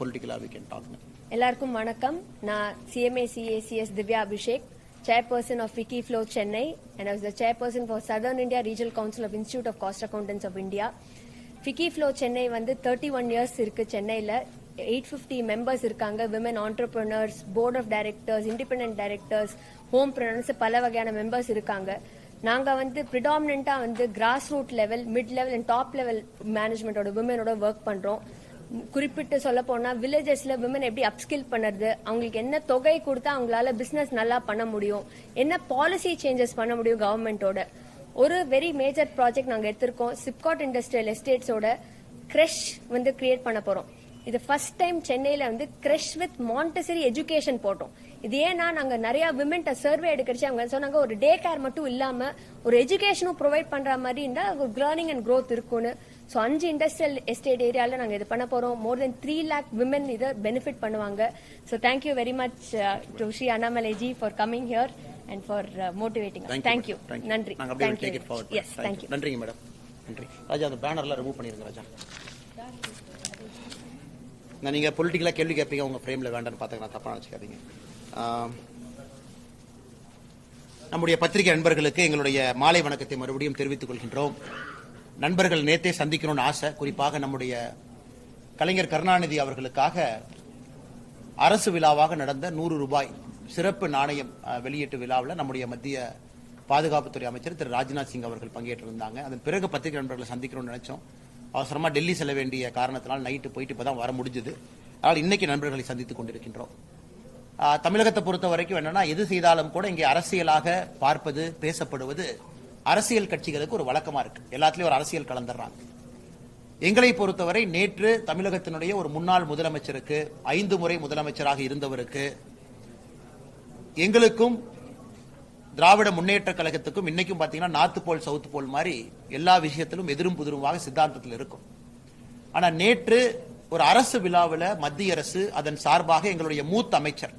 Politically we can talk now. எல்லாருக்கும் வணக்கம். நான் CMA CACS Divya Abhishek, chairperson of Wikiflow Chennai, and I was the chairperson for Southern India Regional Council of Institute of Cost Accountants of India. Wikiflow Chennai வந்து 31 years இருக்கு. சென்னையில 850 members இருக்காங்க. women entrepreneurs, board of directors, independent directors, homepreneurs, பல வகையான members இருக்காங்க. நாங்க வந்து predominant வந்து grassroots level, mid level and top level management ஓட women ஓட work பண்றோம். குறிப்பிட்டு சொல்ல போனா வில்லேஜஸ்ல விமன் எப்படி அப்ஸ்கில் பண்ணுறது, அவங்களுக்கு என்ன தொகை கொடுத்தா அவங்களால பிசினஸ் நல்லா பண்ண முடியும், என்ன பாலிசி சேஞ்சஸ் பண்ண முடியும் கவர்மெண்டோட. ஒரு வெரி மேஜர் ப்ராஜெக்ட் நாங்க எடுத்திருக்கோம். சிப்காட் இண்டஸ்ட்ரியல் எஸ்டேட்ஸோட கிரெஷ் வந்து கிரியேட் பண்ண போறோம். இது ஃபர்ஸ்ட் டைம் சென்னையில வந்து கிரெஷ் வித் மாண்டசரி எஜுகேஷன் போட்டோம். இது ஏன்னா நாங்க நிறைய விமென்ட்ட சர்வே எடுக்கிறச்சு அவங்க சொன்னாங்க ஒரு டே கேர் மட்டும் இல்லாம ஒரு எஜுகேஷனும் ப்ரொவைட் பண்ற மாதிரி இருந்தா ஒரு லேர்னிங் அண்ட் க்ரோத் இருக்கும்னு. ஸோ 5 இண்டஸ்ட்ரியல் எஸ்டேட் ஏரியாவில் நாங்கள் இது பண்ண போகிறோம். மோர் தென் 3 lakh விமன் இதை பெனிஃபிட் பண்ணுவாங்க. So thank you very much to Sri Annamalaiji for coming here and for motivating. Thank you. நன்றி. Yes thank you. நன்றிங்க மேடம். நன்றி. ராஜா அந்த பேனர்லாம் ரிமூவ் பண்ணிருங்க ராஜா. நீங்க பொலிட்டிக்கலா கேள்வி கேட்பீங்க உங்க ஃப்ரேம்ல வேண்டாம்னு பார்த்தாங்க, தப்பா நினைச்சுக்காதீங்க. நம்முடைய பத்திரிகை நண்பர்களுக்கு எங்களுடைய மாலை வணக்கத்தை மறுபடியும் தெரிவித்துக் கொள்கின்றோம். நண்பர்கள் நேத்தே சந்திக்கணும்னு ஆசை. குறிப்பாக நம்முடைய கலைஞர் கருணாநிதி அவர்களுக்காக அரசு விழாவாக நடந்த 100 ரூபாய் சிறப்பு நாணயம் வெளியீட்டு விழாவில் நம்முடைய மத்திய பாதுகாப்புத்துறை அமைச்சர் திரு ராஜ்நாத் சிங் அவர்கள் பங்கேற்றிருந்தாங்க. அதன் பிறகு பத்திரிகை நண்பர்களை சந்திக்கணும்னு நினைச்சோம். அவசரமா டெல்லி செல்ல வேண்டிய காரணத்தினால் நைட்டு போயிட்டு இப்பதான் வர முடிஞ்சது. அதனால் இன்னைக்கு நண்பர்களை சந்தித்துக் கொண்டிருக்கின்றோம். தமிழகத்தை பொறுத்த வரைக்கும் என்னன்னா, எது செய்தாலும் கூட இங்கே அரசியலாக பார்ப்பது பேசப்படுவது அரசியல் கட்சிகளுக்கு ஒரு வழக்கமா இருக்கு. எல்லாத்திலயும் ஒரு அரசியல் கலந்துறாங்க. எங்களை பொறுத்தவரை நேற்று தமிழகத்தினுடைய ஒரு முன்னாள் முதலமைச்சருக்கு, 5 முறை முதலமைச்சராக இருந்தவருக்கு, எங்களுக்கும் திராவிட முன்னேற்ற கழகத்துக்கும் இன்னைக்கும் பாத்தீங்கன்னா நார்த் போல் சவுத் போல் மாதிரி எல்லா விஷயத்திலும் எதிரும் புதிருமாக சித்தாந்தத்தில் இருக்கும். ஆனா நேற்று ஒரு அரசு விழாவில் மத்திய அரசு அதன் சார்பாக எங்களுடைய மூத்த அமைச்சர்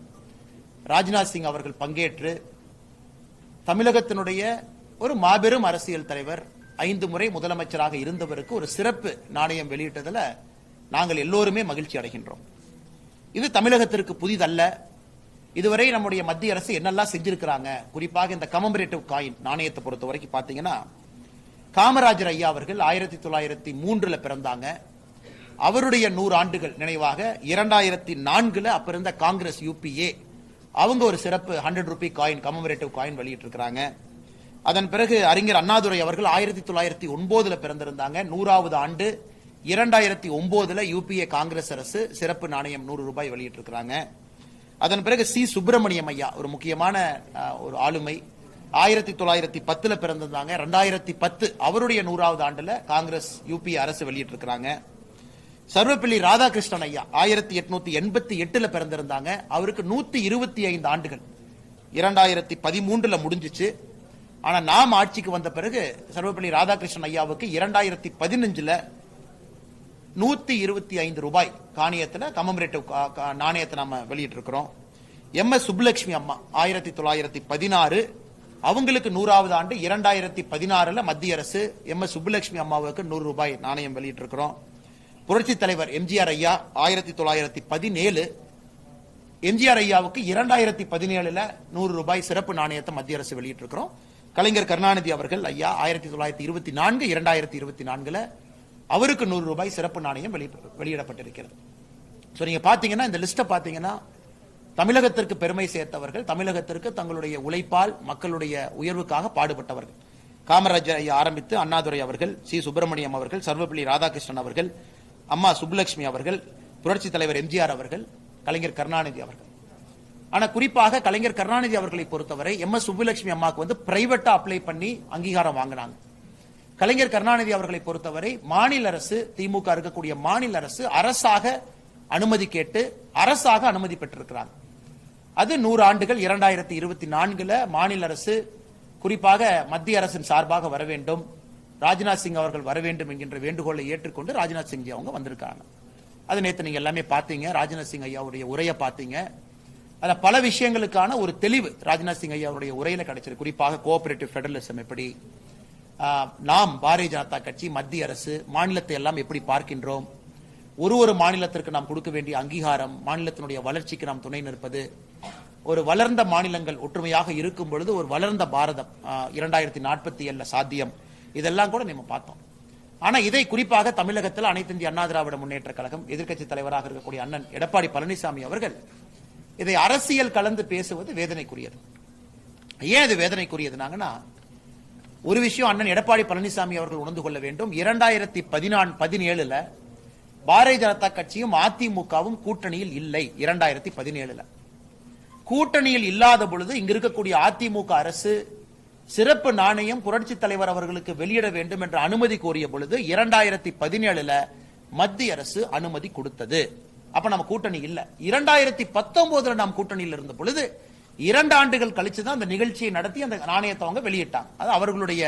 ராஜ்நாத் சிங் அவர்கள் பங்கேற்று தமிழகத்தினுடைய ஒரு மாபெரும் அரசியல் தலைவர், 5 முறை முதலமைச்சராக இருந்தவருக்கு ஒரு சிறப்பு நாணயம் வெளியிட்டதில் நாங்கள் எல்லோருமே மகிழ்ச்சி அடைகின்றோம். இது தமிழகத்திற்கு புதிதல்ல. இதுவரை நம்முடைய மத்திய அரசு என்னெல்லாம் செஞ்சிருக்கிறாங்க, குறிப்பாக இந்த கமமரேட்டிவ் காயின் நாணயத்தை பொறுத்த வரைக்கும் பாத்தீங்கன்னா, காமராஜர் ஐயா அவர்கள் 1903 பிறந்தாங்க. அவருடைய 100 ஆண்டுகள் நினைவாக 2004 அப்ப இருந்த காங்கிரஸ் UPA அவங்க ஒரு சிறப்பு 100 ரூபி காயின் கமமரேட்டிவ் காயின் வெளியிட்டு இருக்கிறாங்க. அதன் பிறகு அறிஞர் அண்ணாதுரை அவர்கள் 1909 பிறந்திருந்தாங்க. 100வது ஆண்டு 2009 UPA காங்கிரஸ் அரசு சிறப்பு நாணயம் 100 ரூபாய் வெளியிட்டு இருக்கிறாங்க. அதன் பிறகு சி சுப்பிரமணியம் ஐயா ஒரு முக்கியமான ஒரு ஆளுமை, 1910 பிறந்திருந்தாங்க. 2010 அவருடைய 100வது ஆண்டுல காங்கிரஸ் UPA அரசு வெளியிட்டு இருக்கிறாங்க. சர்வப்பள்ளி ராதாகிருஷ்ணன் ஐயா 1888 பிறந்திருந்தாங்க. அவருக்கு 125 ஆண்டுகள் 2013 முடிஞ்சிச்சு. ஆனா நாம் ஆட்சிக்கு வந்த பிறகு சர்வப்பள்ளி ராதாகிருஷ்ணன் ஐயாவுக்கு 2015 125 ரூபாய் காணியத்துல கமமரேட்டிவ் நாணயத்தை நாம வெளியிட்டு இருக்கிறோம். MS சுப்புலட்சுமி அம்மா 1916 அவங்களுக்கு 100வது ஆண்டு 2016 மத்திய அரசு MS சுப்புலட்சுமி அம்மாவுக்கு 100 ரூபாய் நாணயம் வெளியிட்டு இருக்கிறோம். புரட்சி தலைவர் MGR ஐயா 1917 MGR ஐயாவுக்கு 2017 100 ரூபாய் சிறப்பு நாணயத்தை மத்திய அரசு வெளியிட்டு இருக்கிறோம். கலைஞர் கருணாநிதி அவர்கள் ஐயா 1924 2024 அவருக்கு 100 ரூபாய் சிறப்பு நாணயம் வெளியிடப்பட்டிருக்கிறது. சோ நீங்க பாத்தீங்கன்னா இந்த லிஸ்ட பாத்தீங்கன்னா, தமிழகத்திற்கு பெருமை சேர்த்தவர்கள், தமிழகத்திற்கு தங்களுடைய உழைப்பால் மக்களுடைய உயர்வுக்காக பாடுபட்டவர்கள். காமராஜர் ஐயா ஆரம்பித்து அண்ணாதுரை அவர்கள், சி சுப்பிரமணியம் அவர்கள், சர்வப்பள்ளி ராதாகிருஷ்ணன் அவர்கள், அம்மா சுப்புலட்சுமி அவர்கள், புரட்சி தலைவர் MGR அவர்கள், கலைஞர் கருணாநிதி அவர்கள். ஆனா குறிப்பாக கலைஞர் கருணாநிதி அவர்களை பொறுத்தவரை MS சுப்புலட்சுமி அம்மாவுக்கு வந்து பிரைவேட்டா அப்ளை பண்ணி அங்கீகாரம் வாங்கினாங்க. கலைஞர் கருணாநிதி அவர்களை பொறுத்தவரை மாநில அரசு, திமுக இருக்கக்கூடிய மாநில அரசு அரசாக அனுமதி கேட்டு அரசாக அனுமதி பெற்றிருக்கிறாங்க. அது 100 ஆண்டுகள் 2024 மாநில அரசு குறிப்பாக மத்திய அரசின் சார்பாக வர வேண்டும், ராஜ்நாத் சிங் அவர்கள் வர வேண்டும் என்கின்ற வேண்டுகோளை ஏற்றுக்கொண்டு ராஜ்நாத் சிங் அவங்க வந்திருக்காங்க. அது நேற்று நீங்க எல்லாமே பாத்தீங்க. ராஜ்நாத் சிங் ஐயாவுடைய உரையை பாத்தீங்க. அதுல பல விஷயங்களுக்கான ஒரு தெளிவு ராஜ்நாத் சிங் ஐயாவுடைய உரையில கிடைச்சிருக்கு. குறிப்பாக கோஆபரேட்டிவ் பெடரலிசம் எப்படி, நாம் பாரதிய ஜனதா கட்சி, மத்திய அரசு, மாநிலத்தை எல்லாம் எப்படி பார்க்கின்றோம், ஒரு மாநிலத்திற்கு நாம் கொடுக்க வேண்டிய அங்கீகாரம், மாநிலத்தினுடைய வளர்ச்சிக்கு நாம் துணை நிற்பது, ஒரு வளர்ந்த மாநிலங்கள் ஒற்றுமையாக இருக்கும் பொழுது ஒரு வளர்ந்த பாரதம் 2047 சாத்தியம், இதெல்லாம் கூட நம்ம பார்த்தோம். ஆனா இதை குறிப்பாக தமிழகத்தில் அனைத்து இந்திய அண்ணா திராவிட முன்னேற்ற கழகம் எதிர்க்கட்சி தலைவராக இருக்கக்கூடிய அண்ணன் எடப்பாடி பழனிசாமி அவர்கள் இதை அரசியல் கலந்து பேசுவது வேதனைக்குரியது. ஏன் இது வேதனைக்குரியதுனாங்கன்னா, ஒரு விஷயம் அண்ணன் எடப்பாடி பழனிசாமி அவர்கள் உணர்ந்து கொள்ள வேண்டும். 2017 பாரதிய ஜனதா கட்சியும் அதிமுகவும் கூட்டணியில் இல்லை. 2017 கூட்டணியில் இல்லாத பொழுது இங்க இருக்கக்கூடிய அதிமுக அரசு சிறப்பு நாணயம் புரட்சி தலைவர் அவர்களுக்கு வெளியிட வேண்டும் என்ற அனுமதி கோரிய பொழுது 2017 மத்திய அரசு அனுமதி கொடுத்தது. அப்ப நம்ம கூட்டணி இல்ல. 2019 நாம் கூட்டணியில் இருந்த பொழுது 2 ஆண்டுகள் கழிச்சு தான் அந்த நிகழ்ச்சியை நடத்தி அந்த நாணயத்தை அவங்க வெளியிட்டாங்க. அது அவர்களுடைய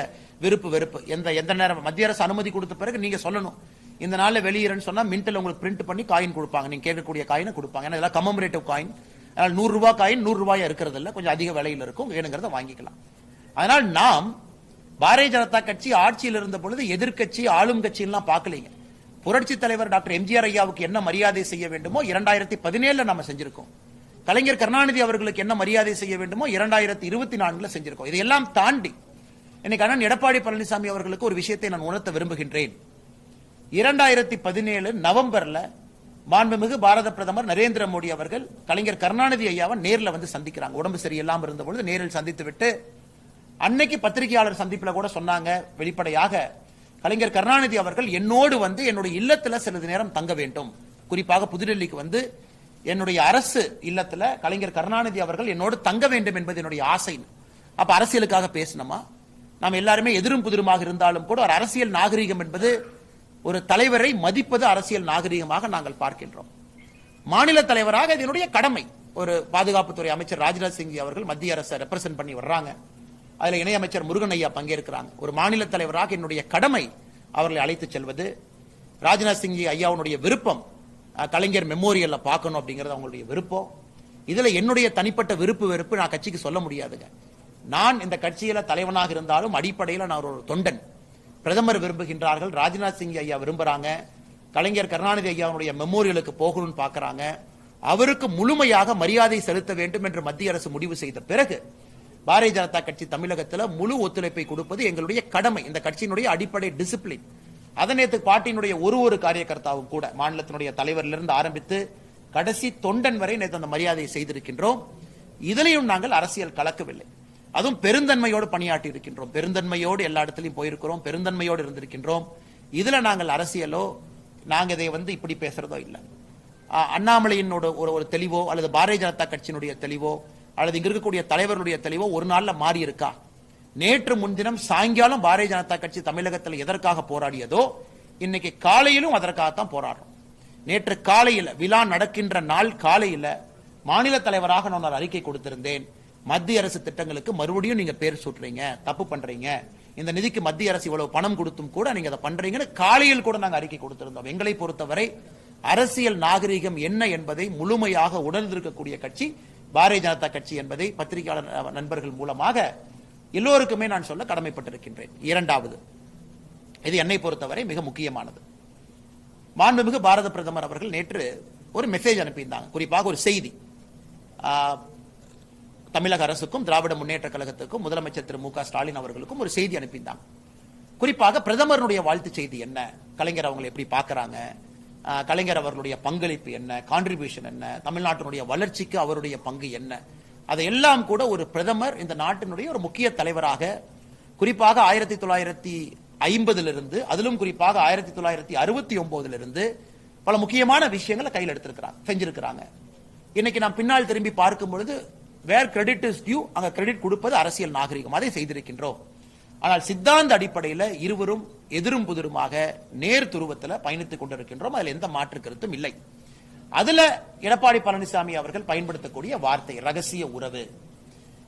வெறுப்பு. எந்த நேரம் மத்திய அரசு அனுமதி கொடுத்த பிறகு நீங்க சொல்லணும், இந்த நாள்ல வெளியிறன்னு சொன்னா மின்ட்ல உங்களுக்கு பிரிண்ட் பண்ணி காயின் கொடுப்பாங்க, நீங்க கேட்கக்கூடிய காயினை கொடுப்பாங்க. ஏன்னா இதெல்லாம் கமமரேட்டிவ் காயின், அதனால 100 ரூபாய் காயின் 100 ரூபாயா இருக்கிறது இல்ல, கொஞ்சம் அதிக விலையில் இருக்கும், வேணுங்கிறத வாங்கிக்கலாம். அதனால் நாம் பாரதிய ஜனதா கட்சி ஆட்சியில் இருந்த பொழுது எதிர்க்கட்சி ஆளும் கட்சி எல்லாம் பார்க்கலீங்க. புரட்சி தலைவர் டாக்டர் எம்ஜிஆர் ஐயாவுக்கு என்ன மரியாதை செய்ய வேண்டுமோ 2017 நம்ம செஞ்சிருக்கோம். கலைஞர் கருணாநிதி அவர்களுக்கு என்ன மரியாதை செய்ய வேண்டுமோ 2024 செஞ்சிருக்கோம். இதையெல்லாம் தாண்டி இன்னைக்கு அண்ணன் எடப்பாடி பழனிசாமி அவர்களுக்கு ஒரு விஷயத்தை நான் உணர்த்த விரும்புகின்றேன். 2017 நவம்பர்ல மாண்புமிகு பாரத பிரதமர் நரேந்திர மோடி அவர்கள் கலைஞர் கருணாநிதி ஐயாவை நேரில் வந்து சந்திக்கிறாங்க. உடம்பு சரியில்லாம இருந்த பொழுது நேரில் சந்தித்து விட்டு அன்னைக்கு பத்திரிகையாளர் சந்திப்புல கூட சொன்னாங்க வெளிப்படையாக, கலைஞர் கருணாநிதி அவர்கள் என்னோடு வந்து என்னுடைய இல்லத்துல சிறிது நேரம் தங்க வேண்டும், குறிப்பாக புதுடெல்லிக்கு வந்து என்னுடைய அரசு இல்லத்துல கலைஞர் கருணாநிதி அவர்கள் என்னோடு தங்க வேண்டும் என்பது என்னுடைய ஆசை. அப்ப அரசியலுக்காக பேசணுமா? நாம் எல்லாருமே எதிரும் புதிருமாக இருந்தாலும் கூட ஒரு அரசியல் நாகரிகம் என்பது ஒரு தலைவரை மதிப்பது அரசியல் நாகரிகமாக நாங்கள் பார்க்கின்றோம். மாநில தலைவராக இதனுடைய கடமை. ஒரு பாதுகாப்புத்துறை அமைச்சர் ராஜ்நாத் சிங் அவர்கள் மத்திய அரசை ரெப்ரசென்ட் பண்ணி வர்றாங்க, அதுல இணையமைச்சர் முருகன் ஐயா பங்கேற்கிறாங்க. ஒரு மாநில தலைவராக என்னுடைய கடமை அவர்களை அழைத்து செல்வது. ராஜ்நாத் சிங் ஐயாவுடைய விருப்பம் கலைஞர் மெமோரியல்ல பார்க்கணும் அப்படிங்கிறது அவங்களுடைய விருப்பம். இதுல என்னுடைய தனிப்பட்ட வெறுப்பு நான் கட்சிக்கு சொல்ல முடியாதுங்க. நான் இந்த கட்சியில தலைவனாக இருந்தாலும் அடிப்படையில் நான் ஒரு தொண்டன். பிரதமர் விரும்புகின்றார்கள், ராஜ்நாத் சிங் ஐயா விரும்புறாங்க, கலைஞர் கருணாநிதி ஐயாவுடைய மெமோரியலுக்கு போகணும்னு பாக்குறாங்க. அவருக்கு முழுமையாக மரியாதை செலுத்த வேண்டும் என்று மத்திய அரசு முடிவு செய்த பிறகு பாரதிய ஜனதா கட்சி தமிழகத்தில் முழு ஒத்துழைப்பை கொடுப்பது எங்களுடைய கடமை, இந்த கட்சியினுடைய அடிப்படை டிசிப்ளின். அதனேத்து பார்ட்டியினுடைய ஒரு காரியகர்த்தாவும் கூட மாநிலத்தினுடைய தலைவரிலிருந்து ஆரம்பித்து கடைசி தொண்டன் வரை நேற்று அந்த மரியாதையை செய்திருக்கின்றோம். இதிலையும் நாங்கள் அரசியல் கலக்கவில்லை. அதுவும் பெருந்தன்மையோடு பணியாற்றி இருக்கின்றோம். பெருந்தன்மையோடு எல்லா இடத்திலையும் போயிருக்கிறோம், பெருந்தன்மையோடு இருந்திருக்கின்றோம். இதுல நாங்கள் அரசியலோ நாங்க இதை வந்து இப்படி பேசுறதோ இல்லை. அண்ணாமலையினோட ஒரு தெளிவோ அல்லது பாரதிய ஜனதா கட்சியினுடைய தெளிவோ அல்லது இங்க இருக்கக்கூடிய தலைவர்களுடைய தெளிவோ ஒரு நாள்ல மாறி இருக்கா? நேற்று முன்தினம் சாயங்காலம் பாரதிய ஜனதா கட்சி தமிழகத்தில் எதற்காக போராடியதோ இன்னைக்கு காலையிலும் அதற்காகத்தான் போராடுறோம். நேற்று காலையில் விழா நடக்கின்ற நாள் காலையில மாநில தலைவராக நான் ஒரு அறிக்கை கொடுத்திருந்தேன். மத்திய அரசு திட்டங்களுக்கு மறுபடியும் நீங்க பேர் சூட்டுறீங்க, தப்பு பண்றீங்க, இந்த நிதிக்கு மத்திய அரசு இவ்வளவு பணம் கொடுத்தும் கூட நீங்க அதை பண்றீங்கன்னு காலையில் கூட நாங்க அறிக்கை கொடுத்திருந்தோம். எங்களை பொறுத்தவரை அரசியல் நாகரிகம் என்ன என்பதை முழுமையாக உணர்ந்திருக்கக்கூடிய கட்சி பாரதிய ஜனதா கட்சி என்பதை பத்திரிகையாளர் நண்பர்கள் மூலமாக எல்லோருக்குமே நான் சொல்ல கடமைப்பட்டிருக்கின்றேன். இரண்டாவது, இது என்னை பொறுத்தவரை மிக முக்கியமானது. மாண்புமிகு பாரத பிரதமர் அவர்கள் நேற்று ஒரு மெசேஜ் அனுப்பியிருந்தாங்க, குறிப்பாக ஒரு செய்தி. தமிழக அரசுக்கும் திராவிட முன்னேற்ற கழகத்துக்கும் முதலமைச்சர் திரு மு க ஸ்டாலின் அவர்களுக்கும் ஒரு செய்தி அனுப்பியிருந்தாங்க. குறிப்பாக பிரதமருடைய வாழ்த்து செய்தி என்ன, கலைஞர் அவங்களை எப்படி பார்க்கறாங்க, கலைஞர் அவர்களுடைய பங்களிப்பு என்ன, கான்ட்ரிபியூஷன் என்ன, தமிழ்நாட்டினுடைய வளர்ச்சிக்கு அவருடைய பங்கு என்ன, அதையெல்லாம் கூட ஒரு பிரதமர் இந்த நாட்டினுடைய ஒரு முக்கிய தலைவராக குறிப்பாக 1950 அதிலும் குறிப்பாக 1969 பல முக்கியமான விஷயங்களை கையில் எடுத்திருக்கிறாங்க, செஞ்சிருக்கிறாங்க. இன்னைக்கு நாம் பின்னால் திரும்பி பார்க்கும் பொழுது வேர் கிரெடிட் இஸ் டியூ, அங்க கிரெடிட் கொடுப்பது அரசியல் நாகரிகம், அதை செய்திருக்கின்றோம். ஆனால் சித்தாந்த அடிப்படையில் இருவரும் எதிரும் புதிருமாக நேர் துருவத்தில் பயணித்துக் கொண்டிருக்கின்றோம். அதில் எந்த மாற்று கருத்தும் இல்லை. அதுல எடப்பாடி பழனிசாமி அவர்கள் பயன்படுத்தக்கூடிய வார்த்தை ரகசிய உறவு,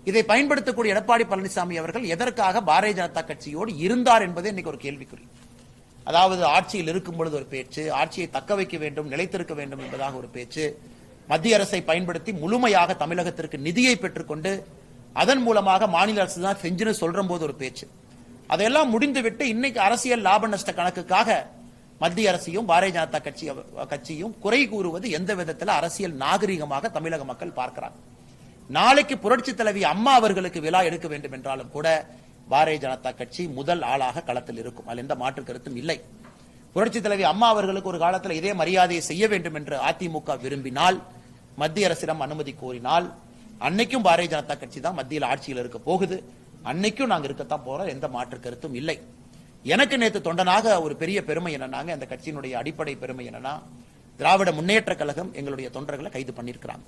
இதை பயன்படுத்தக்கூடிய எடப்பாடி பழனிசாமி அவர்கள் எதற்காக பாரதிய ஜனதா கட்சியோடு இருந்தார் என்பதே இன்னைக்கு ஒரு கேள்விக்குறி. அதாவது ஆட்சியில் இருக்கும் பொழுது ஒரு பேச்சு, ஆட்சியை தக்க வைக்க வேண்டும், நிலைத்திருக்க வேண்டும் என்பதாக ஒரு பேச்சு, மத்திய அரசை பயன்படுத்தி முழுமையாக தமிழகத்திற்கு நிதியை பெற்றுக்கொண்டு அதன் மூலமாக மாநில அரசு தான் செஞ்சுன்னு சொல்ற போது ஒரு பேச்சு. அதையெல்லாம் முடிந்துவிட்டு இன்னைக்கு அரசியல் லாப நஷ்ட கணக்குக்காக மத்திய அரசையும் பாரதிய ஜனதா கட்சியும் குறை கூறுவது எந்த விதத்தில் அரசியல் நாகரிகமாக தமிழக மக்கள் பார்க்கிறாங்க. நாளைக்கு புரட்சி தலைவி அம்மா அவர்களுக்கு விழா எடுக்க வேண்டும் என்றாலும் கூட பாரதிய ஜனதா கட்சி முதல் ஆளாக களத்தில் இருக்கும். அதில் எந்த மாற்று கருத்தும் இல்லை. புரட்சி தலைவி அம்மா அவர்களுக்கு ஒரு காலத்தில் இதே மரியாதையை செய்ய வேண்டும் என்று அதிமுக விரும்பினால், மத்திய அரசிடம் அனுமதி கோரினால், அன்னைக்கும் பாரதிய ஜனதா கட்சி தான் மத்தியில் ஆட்சியில் இருக்க போகுது. அன்னைக்கும் நாங்க இருக்கத்தான் போறோம். எந்த மாற்று கருத்தும் இல்லை. எனக்கு நேற்று தொண்டனாக ஒரு பெரிய பெருமை என்னன்னாங்க, அந்த கட்சியினுடைய அடிப்படை பெருமை என்னன்னா, திராவிட முன்னேற்ற கழகம் எங்களுடைய தொண்டர்களை கைது பண்ணிருக்கிறாங்க.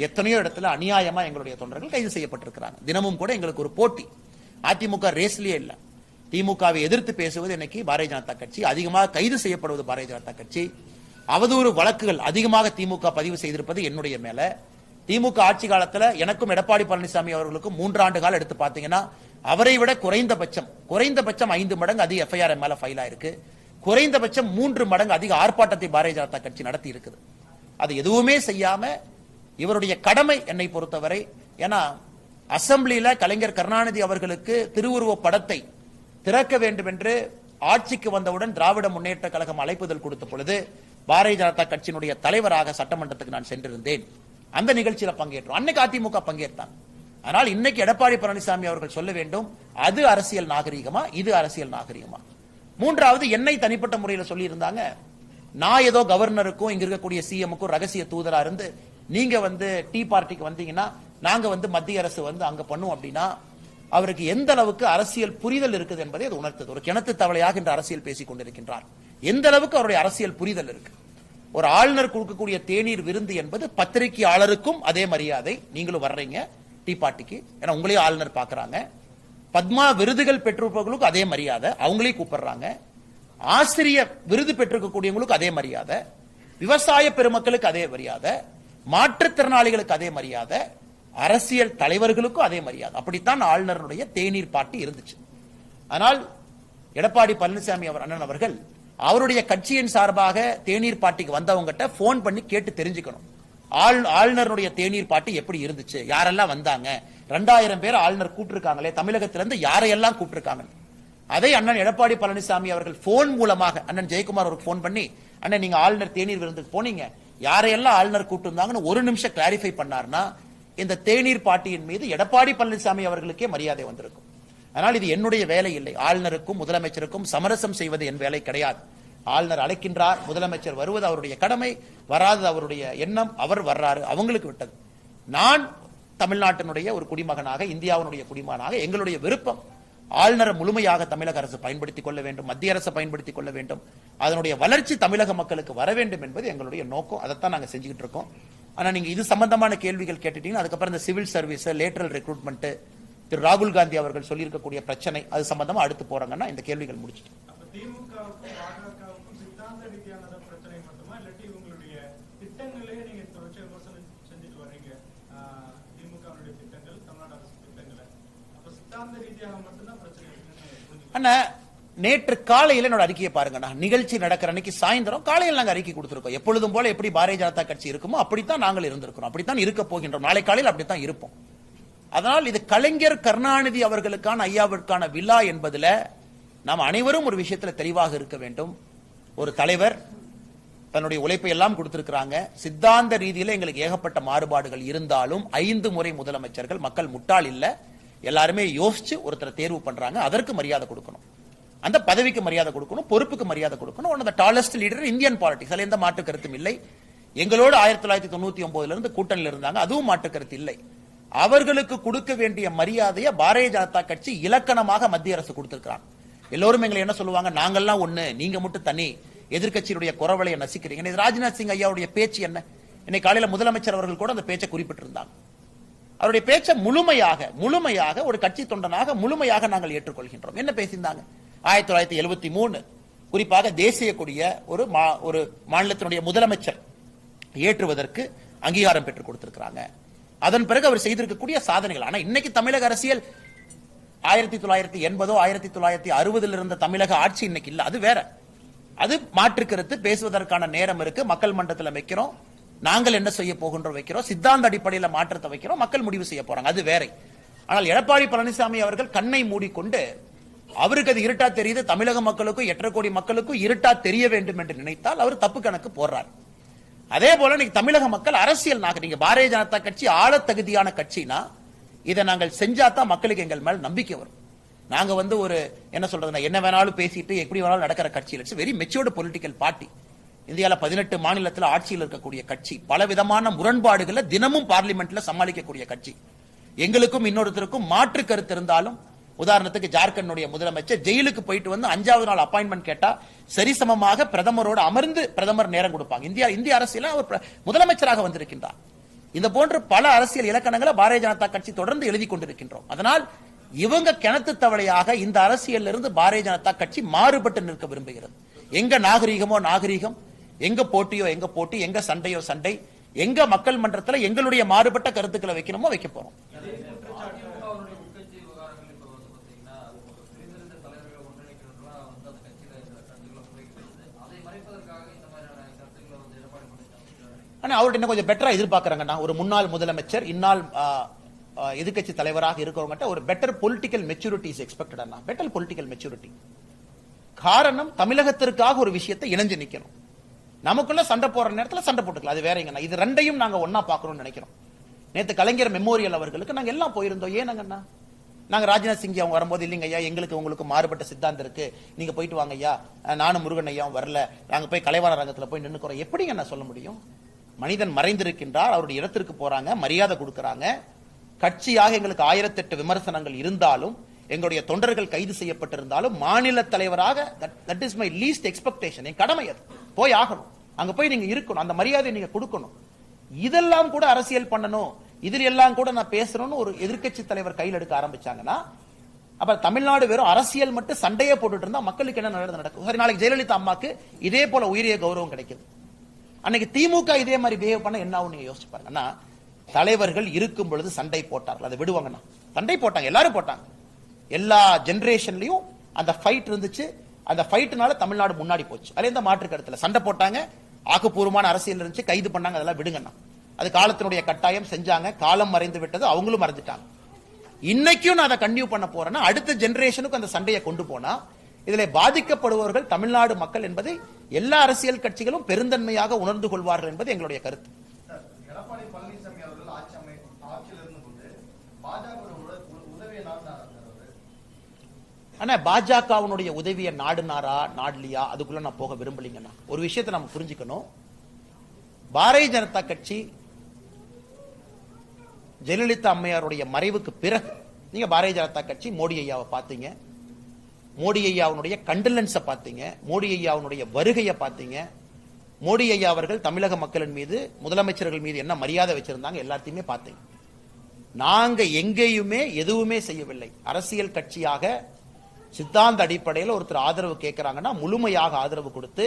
எத்தனையோ இடத்துல அநியாயமா எங்களுடைய தொண்டர்கள் கைது செய்யப்பட்டிருக்கிறாங்க. தினமும் கூட எங்களுக்கு ஒரு போட்டி. அதிமுக ரேஸ்லயே இல்ல. திமுகவை எதிர்த்து பேசுவது இன்னைக்கு பாரதிய ஜனதா கட்சி, அதிகமாக கைது செய்யப்படுவது பாரதிய ஜனதா கட்சி, அவதூறு வழக்குகள் அதிகமாக திமுக பதிவு செய்திருப்பது என்னுடைய மேல. திமுக ஆட்சி காலத்துல எனக்கும் எடப்பாடி பழனிசாமி அவர்களுக்கும் 3 ஆண்டு காலம் எடுத்து பாத்தீங்கன்னா, அவரை விட குறைந்தபட்சம் 5 மடங்கு அதிக எஃப்ஐஆர் மேல ஃபைல் ஆயிருக்கு. குறைந்தபட்சம் 3 மடங்கு அதிக ஆர்ப்பாட்டத்தை பாரதிய ஜனதா கட்சி நடத்தி இருக்குது. அது எதுவுமே செய்யாம இவருடைய கடமை என்னை பொறுத்தவரை, ஏன்னா அசம்பிளியில கலைஞர் கருணாநிதி அவர்களுக்கு திருவுருவ படத்தை திறக்க வேண்டும் என்று ஆட்சிக்கு வந்தவுடன் திராவிட முன்னேற்ற கழகம் அழைப்புதல் கொடுத்த பொழுது பாரதிய ஜனதா கட்சியினுடைய தலைவராக சட்டமன்றத்துக்கு நான் சென்றிருந்தேன். அந்த நிகழ்ச்சியில பங்கேற்றோம். அன்னைக்கு அதிமுக பங்கேற்றாங்க. ஆனால் இன்னைக்கு எடப்பாடி பழனிசாமி அவர்கள் சொல்ல வேண்டும், அது அரசியல் நாகரிகமா, இது அரசியல் நாகரிகமா. மூன்றாவது, என்னை தனிப்பட்ட முறையில் சொல்லி இருந்தாங்க, நான் ஏதோ கவர்னருக்கும் இங்க இருக்கக்கூடிய சிஎம்முக்கும் ரகசிய தூதரா இருந்து நீங்க டீ பார்ட்டிக்கு வந்தீங்கன்னா நாங்க மத்திய அரசு அங்க பண்ணுவோம் அப்படின்னா, அவருக்கு எந்த அளவுக்கு அரசியல் புரிதல் இருக்குது என்பதை அது உணர்த்தது. ஒரு கிணத்து தவளையாக இன்று அரசியல் பேசிக் கொண்டிருக்கின்றார். எந்த அளவுக்கு அவருடைய அரசியல் புரிதல் இருக்கு. ஒரு ஆளுநர் கொடுக்கக்கூடிய தேநீர் விருந்து என்பது பத்திரிகையாளருக்கும் அதே மரியாதை. நீங்களும் வர்றீங்க டீ பார்ட்டிக்கு, ஏன்னா உங்களையும் ஆளுநர் பாக்குறாங்க. பத்மா விருதுகள் பெற்றிருப்பவர்களுக்கு அதே மரியாதை, அவங்களையும் கூப்பிடுறாங்க. ஆசிரிய விருது பெற்றிருக்கக்கூடியவங்களுக்கு அதே மரியாதை, விவசாய பெருமக்களுக்கு அதே மரியாதை, மாற்றுத்திறனாளிகளுக்கு அதே மரியாதை, அரசியல் தலைவர்களுக்கும் அதே மரியாதை. அப்படித்தான் ஆளுநருடைய தேநீர் பார்ட்டி இருந்துச்சு. ஆனால் எடப்பாடி பழனிசாமி அண்ணன் அவர்கள் அவருடைய கட்சியின் சார்பாக தேநீர் பார்ட்டிக்கு வந்தவங்கிட்ட போன் பண்ணி கேட்டு தெரிஞ்சுக்கணும், ஆளுநருடைய தேநீர் பார்ட்டி எப்படி இருந்துச்சு, யாரெல்லாம் வந்தாங்க, 2000 பேர் ஆளுநர் கூப்பிட்டிருக்காங்களே, தமிழகத்திலிருந்து யாரையெல்லாம் கூப்பிட்டிருக்காங்க. அதை அண்ணன் எடப்பாடி பழனிசாமி அவர்கள் போன் மூலமாக அண்ணன் ஜெயக்குமார் அவருக்கு போன் பண்ணி, அண்ணன் நீங்க ஆளுநர் தேநீர் விருந்துக்கு போனீங்க, யாரையெல்லாம் ஆளுநர் கூப்பிட்டு இருந்தாங்கன்னு 1 நிமிஷம் கிளாரிஃபை பண்ணார்னா இந்த தேநீர் பார்ட்டியின் மீது எடப்பாடி பழனிசாமி அவர்களுக்கே மரியாதை வந்திருக்கும். ஆனால் இது என்னுடைய வேலை இல்லை. ஆளுநருக்கும் முதலமைச்சருக்கும் சமரசம் செய்வது என் வேலை கிடையாது. ஆளுநர் அழைக்கின்றார், முதலமைச்சர் வருவது அவருடைய கடமை, வராது அவருடைய எண்ணம், அவர் வர்றாரு, அவங்களுக்கு விட்டது. நான் தமிழ்நாட்டினுடைய ஒரு குடிமகனாக, இந்தியாவினுடைய குடிமகனாக எங்களுடைய விருப்பம் ஆளுநரை முழுமையாக தமிழக அரசு பயன்படுத்திக் கொள்ள வேண்டும், மத்திய அரசு பயன்படுத்திக் கொள்ள வேண்டும், அதனுடைய வளர்ச்சி தமிழக மக்களுக்கு வர வேண்டும் என்பது எங்களுடைய நோக்கம். அதைத்தான் நாங்க செஞ்சுக்கிட்டு இருக்கோம். ஆனா நீங்க இது சம்பந்தமான கேள்விகள் கேட்டுட்டீங்கன்னா, அதுக்கப்புறம் இந்த சிவில் சர்வீஸ், லேட்டரல் ரெக்ரூட்மெண்ட், திரு ராகுல் காந்தி அவர்கள் சொல்லியிருக்கக்கூடிய பிரச்சனை, அது சம்பந்தமா அடுத்து போறாங்கன்னா இந்த கேள்விகள் முடிச்சுட்டு அண்ணா, நேற்று காலையில் என்னோட அறிக்கையை பாருங்க. நிகழ்ச்சி நடக்கிற அன்னைக்கு சாயந்தரம் காலையில் நாங்கள் அறிக்கை கொடுத்திருக்கோம். எப்பொழுதும் போல எப்படி பாரதிய ஜனதா கட்சி இருக்குமோ அப்படித்தான் நாங்கள் இருந்திருக்கிறோம், அப்படித்தான் இருக்க போகின்றோம், நாளை காலையில் அப்படித்தான் இருப்போம். அதனால் இது கலைஞர் கருணாநிதி அவர்களுக்கான, ஐயாவிற்கான விழா என்பதுல நாம் அனைவரும் ஒரு விஷயத்துல தெளிவாக இருக்க வேண்டும். ஒரு தலைவர் தன்னுடைய உழைப்பை எல்லாம் கொடுத்திருக்கிறாங்க. சித்தாந்த ரீதியில எங்களுக்கு ஏகப்பட்ட மாறுபாடுகள் இருந்தாலும் 5 முறை முதலமைச்சர்கள், மக்கள் முட்டாள் இல்ல, எல்லாருமே யோசிச்சு ஒருத்தரை தேர்வு பண்றாங்க. அதற்கு மரியாதை கொடுக்கணும், அந்த பதவிக்கு மரியாதை கொடுக்கணும், பொறுப்புக்கு மரியாதை கொடுக்கணும். One of the tallest leader Indian politics, அதுல எந்த மாற்று கருத்தும் இல்லை. எங்களோடு 1999 இருந்து கூட்டணியில் இருந்தாங்க, அதுவும் மாற்று கருத்து இல்லை. அவர்களுக்கு கொடுக்க வேண்டிய மரியாதையை பாரதிய ஜனதா கட்சி இலக்கணமாக மத்திய அரசு கொடுத்திருக்கிறாங்க. எல்லோரும் எங்களை என்ன சொல்லுவாங்க, நாங்கெல்லாம் ஒண்ணு, நீங்க மட்டும் தனி, எதிர்கட்சியுடைய குரவலையை நசிக்கிறீங்க. ராஜ்நாத் சிங் ஐயாவுடைய பேச்சு என்ன? இன்னைக்கு காலையில முதலமைச்சர் அவர்கள் கூட அந்த பேச்சை குறிப்பிட்டிருந்தாங்க. அவருடைய பேச்சை முழுமையாக ஒரு கட்சி தொண்டனாக முழுமையாக நாங்கள் ஏற்றுக்கொள்கின்றோம். என்ன பேசியிருந்தாங்க? 1973 குறிப்பாக தேசிய கொடிய ஒரு மாநிலத்தினுடைய முதலமைச்சர் ஏற்றுவதற்கு அங்கீகாரம் பெற்றுக் கொடுத்திருக்கிறாங்க. அதன் பிறகு அவர் செய்திருக்கக்கூடிய சாதனைகள். ஆனா இன்னைக்கு தமிழக அரசியல் 1980 1960 இருந்த தமிழக ஆட்சி இன்னைக்கு இல்ல, அது வேற. அது மாற்று கருத்து பேசுவதற்கான நேரம் இருக்கு. மக்கள் மன்றத்தில் வைக்கிறோம், நாங்கள் என்ன செய்ய போகின்றோம் வைக்கிறோம், சித்தாந்த அடிப்படையில் மாற்றத்தை வைக்கிறோம், மக்கள் முடிவு செய்ய போறாங்க, அது வேற. ஆனால் எடப்பாடி பழனிசாமி அவர்கள் கண்ணை மூடிக்கொண்டு அவருக்கு அது இருட்டா தெரியுது, தமிழக மக்களுக்கும் 8.5 கோடி மக்களுக்கும் இருட்டா தெரிய வேண்டும் என்று நினைத்தால் அவர் தப்பு கணக்கு போடுறார். அதே போல நீங்க தமிழக மக்கள் அரசியல் நீங்க பாரதிய ஜனதா கட்சி ஆள தகுதியான கட்சினா இதை நாங்கள் செஞ்சாதான் மக்களுக்கு எங்கள் மேல் நம்பிக்கை வரும். நாங்க ஒரு என்ன சொல்றதுன்னா என்ன வேணாலும் பேசிட்டு எப்படி வேணாலும் நடக்கிற கட்சி இல்ல. Very matured political party. இந்தியால 18 மாநிலத்தில் ஆட்சியில் இருக்கக்கூடிய கட்சி, பல விதமான முரண்பாடுகளை தினமும் பார்லிமெண்ட்ல சமாளிக்கக்கூடிய கட்சி. எங்களுக்கும் இன்னொருத்தருக்கும் மாற்று கருத்து இருந்தாலும், உதாரணத்துக்கு ஜார்க்கண்டுடைய முதலமைச்சர் ஜெயிலுக்கு போயிட்டு 5வது நாள் அப்பாயின்மெண்ட் கேட்டா சரிசமமாக பிரதமரோடு அமர்ந்து பிரதமர் நேரம் கொடுப்பாங்க. இந்திய அரசியல அவர் முதலமைச்சராக வந்திருக்கின்றார். இந்த போன்ற பல அரசியல் இலக்கணங்களை பாரதிய ஜனதா கட்சி தொடர்ந்து எழுதி கொண்டிருக்கின்றோம். அதனால் இவங்க கிணத்து தவளையாக இந்த அரசியல் இருந்து பாரதிய ஜனதா கட்சி மாறுபட்டு நிற்க விரும்புகிறது. எங்க நாகரீகமோ நாகரீகம், எங்க போட்டியோ எங்க போட்டி, எங்க சண்டையோ சண்டை, எங்க மக்கள் மன்றத்தில் எங்களுடைய மாறுபட்ட கருத்துக்களை வைக்கணுமோ வைக்க போறோம். ஆனா அவர்கிட்ட இன்னும் கொஞ்சம் பெட்டரா எதிர்பார்க்கறாங்கன்னா, ஒரு முன்னாள் முதலமைச்சர் இந்நாள் எதிர்க்கட்சி தலைவராக இருக்கிறவங்க ஒரு better political maturity is expected. Anna better political maturity. காரணம் தமிழகத்திற்காக ஒரு விஷயத்தை இணைஞ்சு நிக்கணும். நமக்குள்ள சண்டை போற நேரத்தில் சண்டை போட்டுக்கலாம், அது வேறங்கண்ணா. இது ரெண்டையும் நாங்க ஒன்னா பாக்கணும்னு நினைக்கிறோம். நேத்து கலைஞர் மெமோரியல் அவர்களுக்கு நாங்க எல்லாம் போயிருந்தோம். ஏனங்கண்ணா நாங்க ராஜ்நாத் சிங் அவங்க வரும்போது இல்லைங்க ஐயா எங்களுக்கு உங்களுக்கு மாறுபட்ட சித்தாந்தம் இருக்கு, நீங்க போயிட்டு வாங்க ஐயா, நானும் முருகன் ஐயாவும் வரல, நாங்க போய் கலைவாண ரங்கத்துல போய் நின்னுக்கிறோம். எப்படிங்க நான் சொல்ல முடியும்? மனிதன் மறைந்திருக்கின்றார், அவருடைய இடத்திற்கு போறாங்க, மரியாதை கொடுக்கறாங்க. கட்சியாக எங்களுக்கு 1008 விமர்சனங்கள் இருந்தாலும், எங்களுடைய தொண்டர்கள் கைது செய்யப்பட்டிருந்தாலும், மாநில தலைவராக that is my least expectation. என் கடமை அது. போய் ஆகணும், அங்க போய் நீங்க இருக்கணும், அந்த மரியாதையை நீங்க கொடுக்கணும். இதெல்லாம் கூட அரசியல் பண்ணணும், இதில் எல்லாம் கூட நான் பேசணும்னு ஒரு எதிர்க்கட்சி தலைவர் கையில் எடுக்க ஆரம்பிச்சாங்கன்னா, அப்ப தமிழ்நாடு வெறும் அரசியல் மட்டும் சண்டையே போட்டுட்டு இருந்தா மக்களுக்கு என்ன நடக்கும்? சரி, நாளைக்கு ஜெயலலிதா அம்மாக்கு இதே போல உயரிய கௌரவம் கிடைக்குது, அன்னைக்கு திமுக இதே மாதிரி பிஹேவ் பண்ண என்ன ஆகும் நீங்க யோசிச்சு பாருங்க. தலைவர்கள் இருக்கும் பொழுது சண்டை போட்டார்கள், அதை விடுவாங்கன்னா சண்டை போட்டாங்க, எல்லாரும் போட்டாங்க. எல்லா ஜெனரேஷன்லயும் அந்த ஃபைட் இருந்துச்சு. அந்த ஃபைட்னால தமிழ்நாடு முன்னாடி போச்சு. அதுல எந்த மாற்று கருத்துல சண்டை போட்டாங்க, ஆக்கப்பூர்வமான அரசியல் இருந்துச்சு, கைது பண்ணாங்க, அதெல்லாம் விடுங்கண்ணா. அது காலத்தினுடைய கட்டாயம் செஞ்சாங்க, காலம் மறைந்து விட்டது, அவங்களும் மறைஞ்சிட்டாங்க. இன்னைக்கும் நான் அதை கண்டினியூ பண்ண போறேன்னா அடுத்த ஜெனரேஷனுக்கு அந்த சண்டையை கொண்டு போனா இதில் பாதிக்கப்படுபவர்கள் தமிழ்நாடு மக்கள் என்பதை எல்லா அரசியல் கட்சிகளும் பெருந்தன்மையாக உணர்ந்து கொள்வார்கள் என்பது எங்களுடைய கருத்து. எடப்பாடி பழனிசாமி அவர்கள் ஆட்சியில் இருந்தபோது ஆனா பாஜகவுடைய உதவியை நாடுனாரா நாடலியா அதுக்குள்ள நான் போக விரும்பலீங்கன்னா, ஒரு விஷயத்தை நம்ம புரிஞ்சுக்கணும். பாரதிய ஜனதா கட்சி ஜெயலலிதா அம்மையாருடைய மறைவுக்கு பிறகு நீங்க பாரதிய ஜனதா கட்சி மோடி ஐயாவை பார்த்தீங்க, மோடி ஐயாவுடைய கண்டலன்ஸை பார்த்தீங்க, மோடி ஐயாவுடைய வருகையை பார்த்தீங்க. மோடி ஐயா அவர்கள் தமிழக மக்களின் மீது, முதலமைச்சர்கள் மீது என்ன மரியாதை வச்சிருந்தாங்க எல்லாத்தையுமே பார்த்தீங்க. நாங்க எங்கேயுமே எதுவுமே செய்யவில்லை. அரசியல் கட்சியாக சித்தாந்த அடிப்படையில் ஒருத்தர் ஆதரவு கேட்கிறாங்கன்னா முழுமையாக ஆதரவு கொடுத்து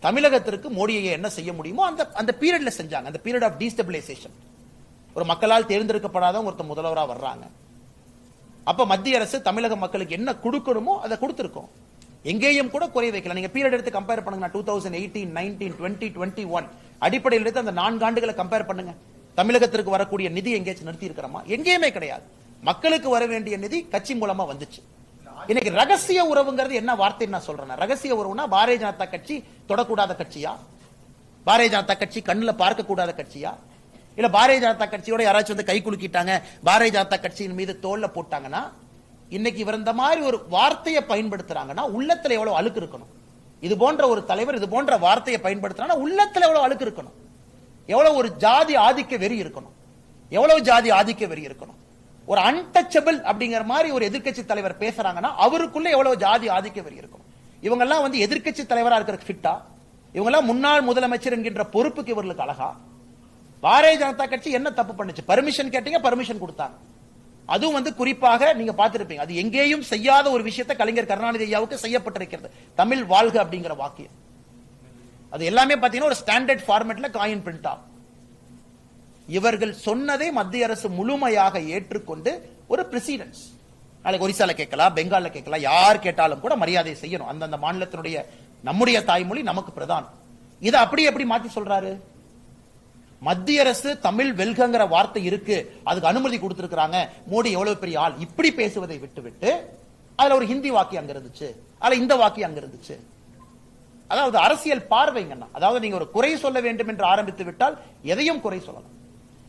தமிழகத்திற்கு மோடி ஐயா என்ன செய்ய முடியுமோ அந்த பீரியட்ல செஞ்சாங்க. அந்த பீரியட் ஆஃப் டீஸ்டபிலைசேஷன். ஒரு மக்களால் தேர்ந்தெடுக்கப்படாத ஒருத்தர் முதல்வராக வர்றாங்க. அப்ப மத்திய அரசு தமிழக மக்களுக்கு என்ன கொடுக்கணுமோ அதை கொடுத்திருக்கோம். எங்கேயும் கூட குறை வைக்கல. நீங்க பீரியட் எடுத்து கம்பேர் பண்ணுங்க. 2018, 19, 20, 21 அடிப்படையில் எடுத்து அந்த 4 ஆண்டுகளை கம்பேர் பண்ணுங்க. தமிழகத்திற்கு வரக்கூடிய நிதி எங்கேயாச்சும் நிறுத்தி இருக்கிறோமா? எங்கேயுமே கிடையாது. மக்களுக்கு வர வேண்டிய நிதி கட்சி மூலமா வந்துச்சு. இன்னைக்கு ரகசிய உறவுங்கிறது என்ன வார்த்தை நான் சொல்றேன்? ரகசிய உறவுனா பாரதிய ஜனதா கட்சி தொடக்கூடாத கட்சியா? பாரதிய ஜனதா கட்சி கண்ணுல பார்க்க கூடாத கட்சியா? இல்ல பாரதிய ஜனதா கட்சியோட யாராச்சும் வந்து கை குலுக்கிட்டாங்க, பாரதிய ஜனதா கட்சியின் மீது தோல்ல போட்டாங்கன்னா, இன்னைக்கு இவர் இந்த மாதிரி ஒரு வார்த்தையை பயன்படுத்துறாங்கன்னா உள்ளத்துல எவ்வளவு அழுக்கு இருக்கணும்? இது போன்ற ஒரு தலைவர் இது போன்ற வார்த்தையை பயன்படுத்துறாங்கன்னா உள்ளத்துல எவ்வளவு அழுக்கு இருக்கணும்? எவ்வளவு ஒரு ஜாதி ஆதிக்க வெறி இருக்கணும்? எவ்வளவு ஜாதி ஆதிக்க வெறி இருக்கணும்? ஒரு அன்டச்சபிள் அப்படிங்கிற மாதிரி ஒரு எதிர்க்கட்சி தலைவர் பேசுறாங்கன்னா அவருக்குள்ள எவ்வளவு ஜாதி ஆதிக்க வெறி இருக்கணும்? இவங்க எல்லாம் வந்து எதிர்க்கட்சி தலைவரா இருக்கிற ஃபிட்டா? இவங்க எல்லாம் முன்னாள் முதலமைச்சர் என்கின்ற பொறுப்புக்கு இவர்களுக்கு அழகா? பாரதிய ஜனதா கட்சி என்ன தப்பு பண்ணுச்சு? பர்மிஷன் கேட்டீங்க, பர்மிஷன் கொடுத்தாங்க. அதுவும் வந்து குறிப்பாக நீங்க பார்த்திருப்பீங்க, அது எங்கேயும் செய்யாத ஒரு விஷயத்தை கலைஞர் கருணாநிதி ஐயாவுக்கு செய்யப்பட்டிருக்கிறது. தமிழ் வாழ்க அப்படிங்கிற வாக்கியம். அது எல்லாமே பாத்தீங்கன்னா ஒரு ஸ்டாண்டர்ட் ஃபார்மேட்ல காயின் பிரிண்ட் ஆகும். இவர்கள் சொன்னதை மத்திய அரசு முழுமையாக ஏற்றுக்கொண்டு ஒரு பிரசிடென்ஸ். நாளைக்கு ஒரிசால கேட்கலாம், பெங்கால்ல கேட்கலாம், யார் கேட்டாலும் கூட மரியாதை செய்யணும். அந்தந்த மாநிலத்தினுடைய நம்முடைய தாய்மொழி நமக்கு பிரதானம். இதை அப்படி எப்படி மாத்தி சொல்றாரு? மத்திய அரசு தமிழ் வெல்கங்கிற வார்த்தை இருக்கு, அதுக்கு அனுமதி கொடுத்திருக்காங்க, மோடி எவ்வளவு பெரிய ஆள், இப்படி பேசுவதை விட்டுவிட்டு அதுல ஒரு ஹிந்தி வாக்கி அங்க இருந்துச்சு, அதுல இந்த வாக்கி அங்க இருந்துச்சு. அதாவது அரசியல் பார்வைங்கண்ணா. அதாவது நீங்க ஒரு குறை சொல்ல வேண்டும் என்று ஆரம்பித்து விட்டால் எதையும் குறை சொல்லலாம்.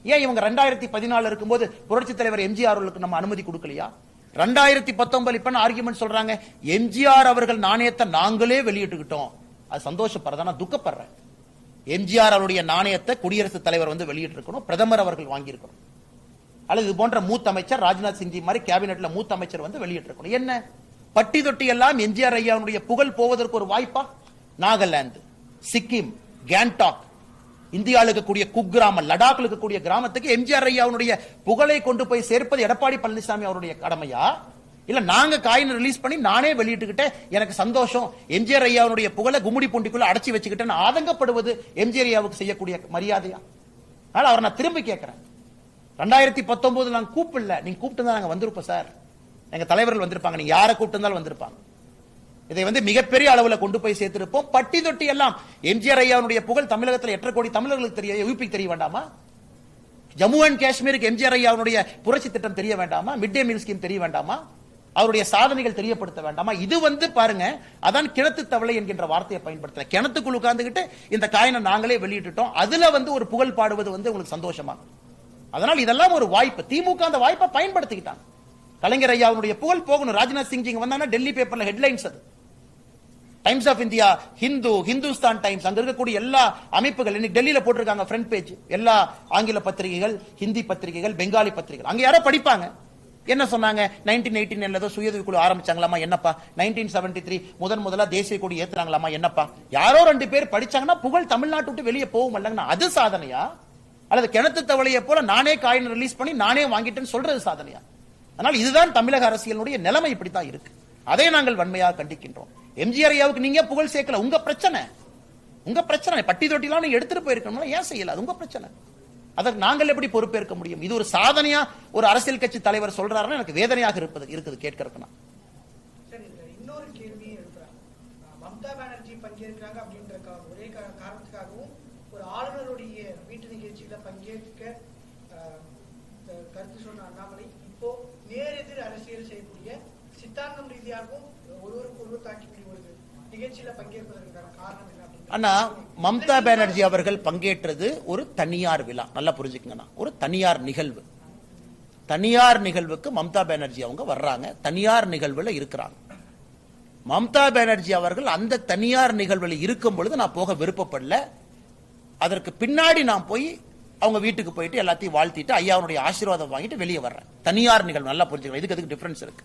ஏன் இவங்க 2014 இருக்கும்போது புரட்சி தலைவர் எம்ஜிஆர் அவர்களுக்கு நம்ம அனுமதி கொடுக்கலையா? 2019 இப்ப ஆர்குமெண்ட் சொல்றாங்க, எம்ஜிஆர் அவர்கள் நாணயத்தை நாங்களே வெளியிட்டுக்கிட்டோம். அது சந்தோஷப்படுறதா? நான் துக்கப்படுறேன். எம்ஜிஆர் அவருடைய நாணயத்தை குடியரசுத் தலைவர் வந்து வெளியிட்டு இருக்கணும், பிரதமர் அவர்கள் வாங்கியிருக்கணும், அல்லது இது போன்ற மூத்த அமைச்சர் ராஜ்நாத் சிங் மாதிரி கேபினெட்ல மூத்த அமைச்சர் வந்து வெளியிட்டு இருக்கணும். என்ன பட்டி தொட்டி எல்லாம் எம்ஜிஆர் ஐயாவுடைய புகழ் போவதற்கு ஒரு வாய்ப்பா? நாகாலாந்து, சிக்கிம், கேங்டாக், இந்தியாவில் இருக்கக்கூடிய குக்கிராமம், லடாக்ல இருக்கக்கூடிய கிராமத்துக்கு எம்ஜிஆர் ஐயாவுடைய புகழை கொண்டு போய் சேர்ப்பது எடப்பாடி பழனிசாமி அவருடைய கடமையா? இல்ல நாங்க காயின் ரிலீஸ் பண்ணி நானே வெளியிட்டுக்கிட்டேன், எனக்கு சந்தோஷம், எம்ஜிஆர் ஐயாவுடைய புகழை கும்முடி பூண்டிக்குள்ள அடைச்சி வச்சுக்கிட்டேன்னு ஆதங்கப்படுவது எம்ஜிஆர் ஐயாவுக்கு செய்யக்கூடிய மரியாதையா? அதனால அவரை நான் திரும்பி கேட்கிறேன், 2019 நாங்க கூப்பிடல, நீங்க கூப்பிட்டு தான் நாங்க வந்திருப்போம் சார். எங்க தலைவர்கள் வந்திருப்பாங்க, நீங்க யாரை கூப்பிட்டு இருந்தாலும் வந்திருப்பாங்க. இதை வந்து மிகப்பெரிய அளவுல கொண்டு போய் சேர்த்திருப்போம். பட்டி தொட்டி எல்லாம் எம்ஜிஆர் ஐயாவுடைய புகழ் தமிழகத்தில் 8 கோடி தமிழர்களுக்கு தெரிய, யூபிக்கு தெரிய வேண்டாமா? ஜம்மு அண்ட் காஷ்மீருக்கு எம்ஜிஆர் ஐயாவுடைய புரட்சி திட்டம் தெரிய வேண்டாமா? மிட் டே மீல் ஸ்கீம் தெரிய வேண்டாமா? அவருடைய சாதனைகள் தெரியப்படுத்த வேண்டாமா? இது வந்து பாருங்க, அதான் கிணத்து தவளை என்கின்ற வார்த்தையை பயன்படுத்துற. கிணத்துக்குள் உட்கார்ந்துகிட்டு இந்த காயினை நாங்களே வெளியிட்டுட்டோம், அதுல வந்து ஒரு புகழ் பாடுவது வந்து உங்களுக்கு சந்தோஷமா? அதனால் இதெல்லாம் ஒரு வாய்ப்பு. திமுக அந்த வாய்ப்பை பயன்படுத்திக்கிட்டாங்க. கலைஞர் ஐயாவுடைய புகழ் போகணும். ராஜ்நாத் சிங் வந்தாங்கன்னா டெல்லி பேப்பர்ல ஹெட்லைன்ஸ், அது Times of India, Hindu, Hindustan Times, அங்க இருக்கக்கூடிய எல்லா அமைப்புகள் இன்னைக்கு டெல்லியில போட்டிருக்காங்க ஃப்ரண்ட் பேஜ். எல்லா ஆங்கில பத்திரிகைகள், ஹிந்தி பத்திரிகைகள், பெங்காலி பத்திரிகைகள். அங்க யாரோ படிப்பாங்க, என்ன சொன்னாங்க, 1989 ஏதோ சுயஉதவி குழு ஆரம்பிச்சாங்களாமா, என்னப்பா? 1973 முதல்ல தேசிய கொடி ஏத்துறாங்களாமா, என்னப்பா? யாரோ 2 பேர் படிச்சாங்கன்னா புகழ் தமிழ்நாட்டு விட்டு வெளியே போகும் இல்லைங்கன்னா அது சாதனையா? அல்லது கிணத்து தவளையை போல நானே காயின் ரிலீஸ் பண்ணி நானே வாங்கிட்டேன்னு சொல்றது சாதனையா? அதனால் இதுதான் தமிழக அரசியலுடைய நிலைமை, இப்படித்தான் இருக்கு. அதை நாங்கள் வன்மையாக கண்டிக்கின்றோம். எம்ஜிஆர் ஐயாவுக்கு நீங்க புகழ் சேர்க்கல, உங்க பிரச்சனை, உங்க பிரச்சனை. பட்டி தொட்டிலாம் நீங்க எடுத்துட்டு போயிருக்கணும், ஏன் செய்யல? அது உங்க பிரச்சனை. அதற்கு நாங்கள் எப்படி பொறுப்பேற்க முடியும்? இது ஒரு சாதனையா ஒரு அரசியல் கட்சி தலைவர் சொல்றாருன்னா எனக்கு வேதனையாக இருக்குது கேட்கறதுனா. சரி, இன்னொரு கேள்வி எழுப்புறாங்க. மம்தா பானர்ஜி பங்கேற்கிறாங்க அப்படின்ற ஒரே காரணத்துக்காகவும் ஒரு ஆளுநருடைய வீட்டு நிகழ்ச்சியில பங்கேற்க கருத்து சொன்ன அண்ணாமலை இப்போ நேரெதிர் அரசியல் செய்யக்கூடிய சித்தாந்தம் ரீதியாகவும் ஒருவருக்கு தாக்கி ஒரு நிகழ்ச்சியில பங்கேற்பதற்கான காரணம் என்ன? அண்ணா, மம்தா பானர்ஜி அவர்கள் பங்கேற்றது ஒரு தனியார் விழா, நல்லா புரிஞ்சுக்கங்கண்ணா, ஒரு தனியார் நிகழ்வு. தனியார் நிகழ்வுக்கு மம்தா பானர்ஜி அவங்க வர்றாங்க, தனியார் நிகழ்வுல இருக்கிறாங்க. மம்தா பானர்ஜி அவர்கள் அந்த தனியார் நிகழ்வுல இருக்கும் பொழுது நான் போக விருப்பப்படல. அதற்கு பின்னாடி நான் போய் அவங்க வீட்டுக்கு போயிட்டு எல்லாத்தையும் வாழ்த்திட்டு ஐயாவுடைய ஆசீர்வாதம் வாங்கிட்டு வெளியே வர்றேன். தனியார் நிகழ்வு, நல்லா புரிஞ்சுக்கணும், இதுக்கு டிஃபரன்ஸ் இருக்கு.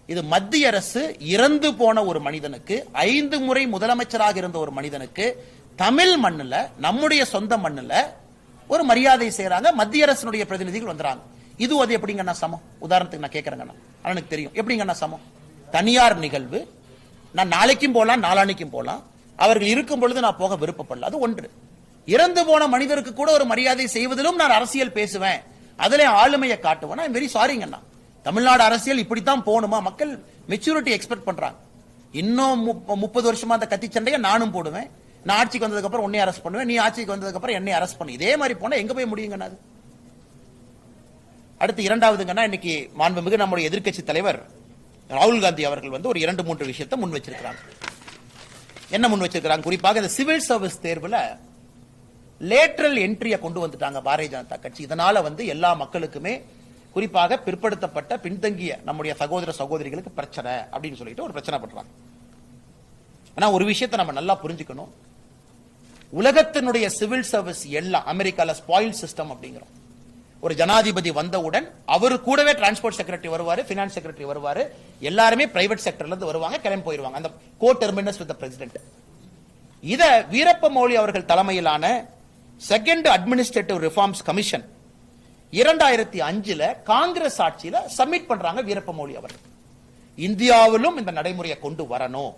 இது மத்திய அரசு இறந்து போன ஒரு மனிதனுக்கு, 5 முறை முதலமைச்சராக இருந்த ஒரு மனிதனுக்கு தமிழ் மண்ணுல, நம்முடைய சொந்த மண்ணுல ஒரு மரியாதை செய்யறாங்க. மத்திய அரசினுடைய பிரதிநிதிகள் வந்துறாங்க. இது அது எப்படிங்கண்ணா சமம்? உதாரணத்துக்கு நான் கேட்கறேங்கண்ணா, எனக்கு தெரியும் எப்படிங்கண்ணா சமம். தனியார் நிகழ்வு, நான் நாளைக்கும் போலாம், நாளானைக்கும் போலாம், அவர்கள் இருக்கும் பொழுது நான் போக விருப்பப்படல, அது ஒன்று. இறந்து போன மனிதருக்கு கூட ஒரு மரியாதை செய்வதிலும் நான் அரசியல் பேசுவேன், அதுல ஆளுமையை காட்டுவேன். வெரி சாரிங்கண்ணா, தமிழ்நாடு அரசியல் இப்படித்தான் போகணுமா? மக்கள் மெச்சூரிட்டி எக்ஸ்பெக்ட் பண்றாங்க. இன்னும் 30 வருஷமா அந்த கத்தி சண்டையை நானும் போடுவேன். நான் ஆட்சிக்கு வந்ததுக்கு அப்புறம் உன்னை அரெஸ்ட் பண்ணுவேன், நீ ஆட்சிக்கு வந்ததுக்கு அப்புறம் என்னை அரெஸ்ட் பண்ணு. இதே மாதிரி போனா எங்க போய் முடியுங்கண்ணா? அது அடுத்து இரண்டாவதுங்கன்னா, இன்னைக்கு மாண்புமிகு நம்முடைய எதிர்க்கட்சி தலைவர் ராகுல் காந்தி அவர்கள் வந்து ஒரு 2-3 விஷயத்தை முன் வச்சிருக்கிறாங்க. என்ன முன் வச்சிருக்கிறாங்க? குறிப்பாக இந்த சிவில் சர்வீஸ் தேர்வுல லேட்டரல் என்ட்ரியை கொண்டு வந்துட்டாங்க பாரதிய ஜனதா கட்சி. இதனால வந்து எல்லா மக்களுக்குமே, குறிப்பாக பிற்படுத்தப்பட்ட பின்தங்கிய நம்முடைய சகோதர சகோதரிகளுக்கு பிரச்சனை அப்படின்னு சொல்லிட்டு ஒரு பிரச்சனை பண்றாங்க. ஆனா ஒரு விஷயத்தை நம்ம நல்லா புரிஞ்சுக்கணும், உலகத்தினுடைய சிவில் சர்வீஸ் எல்லாம் அமெரிக்கால ஸ்பாயில் சிஸ்டம் அப்படிங்கிறோம். ஒரு ஜனாதிபதி வந்தவுடன் அவரு கூடவே டிரான்ஸ்போர்ட் செக்ரட்டரி வருவாரு, பினான்ஸ் செக்ரட்டரி வருவாரு, எல்லாருமே பிரைவேட் செக்டர்ல இருந்து வருவாங்க, கிளம்பி போயிருவாங்க. அந்த கோ டெர்மினஸ் வித் பிரசிடென்ட். இத வீரப்ப மொய்லி அவர்கள் தலைமையிலான second administrative reforms commission 2005 Congress ஆட்சியில சப்மிட் பண்றாங்க வீரப்ப மொய்லி அவர்கள். இந்தியாவிலும் இந்த நடைமுறையை கொண்டு வரணும்.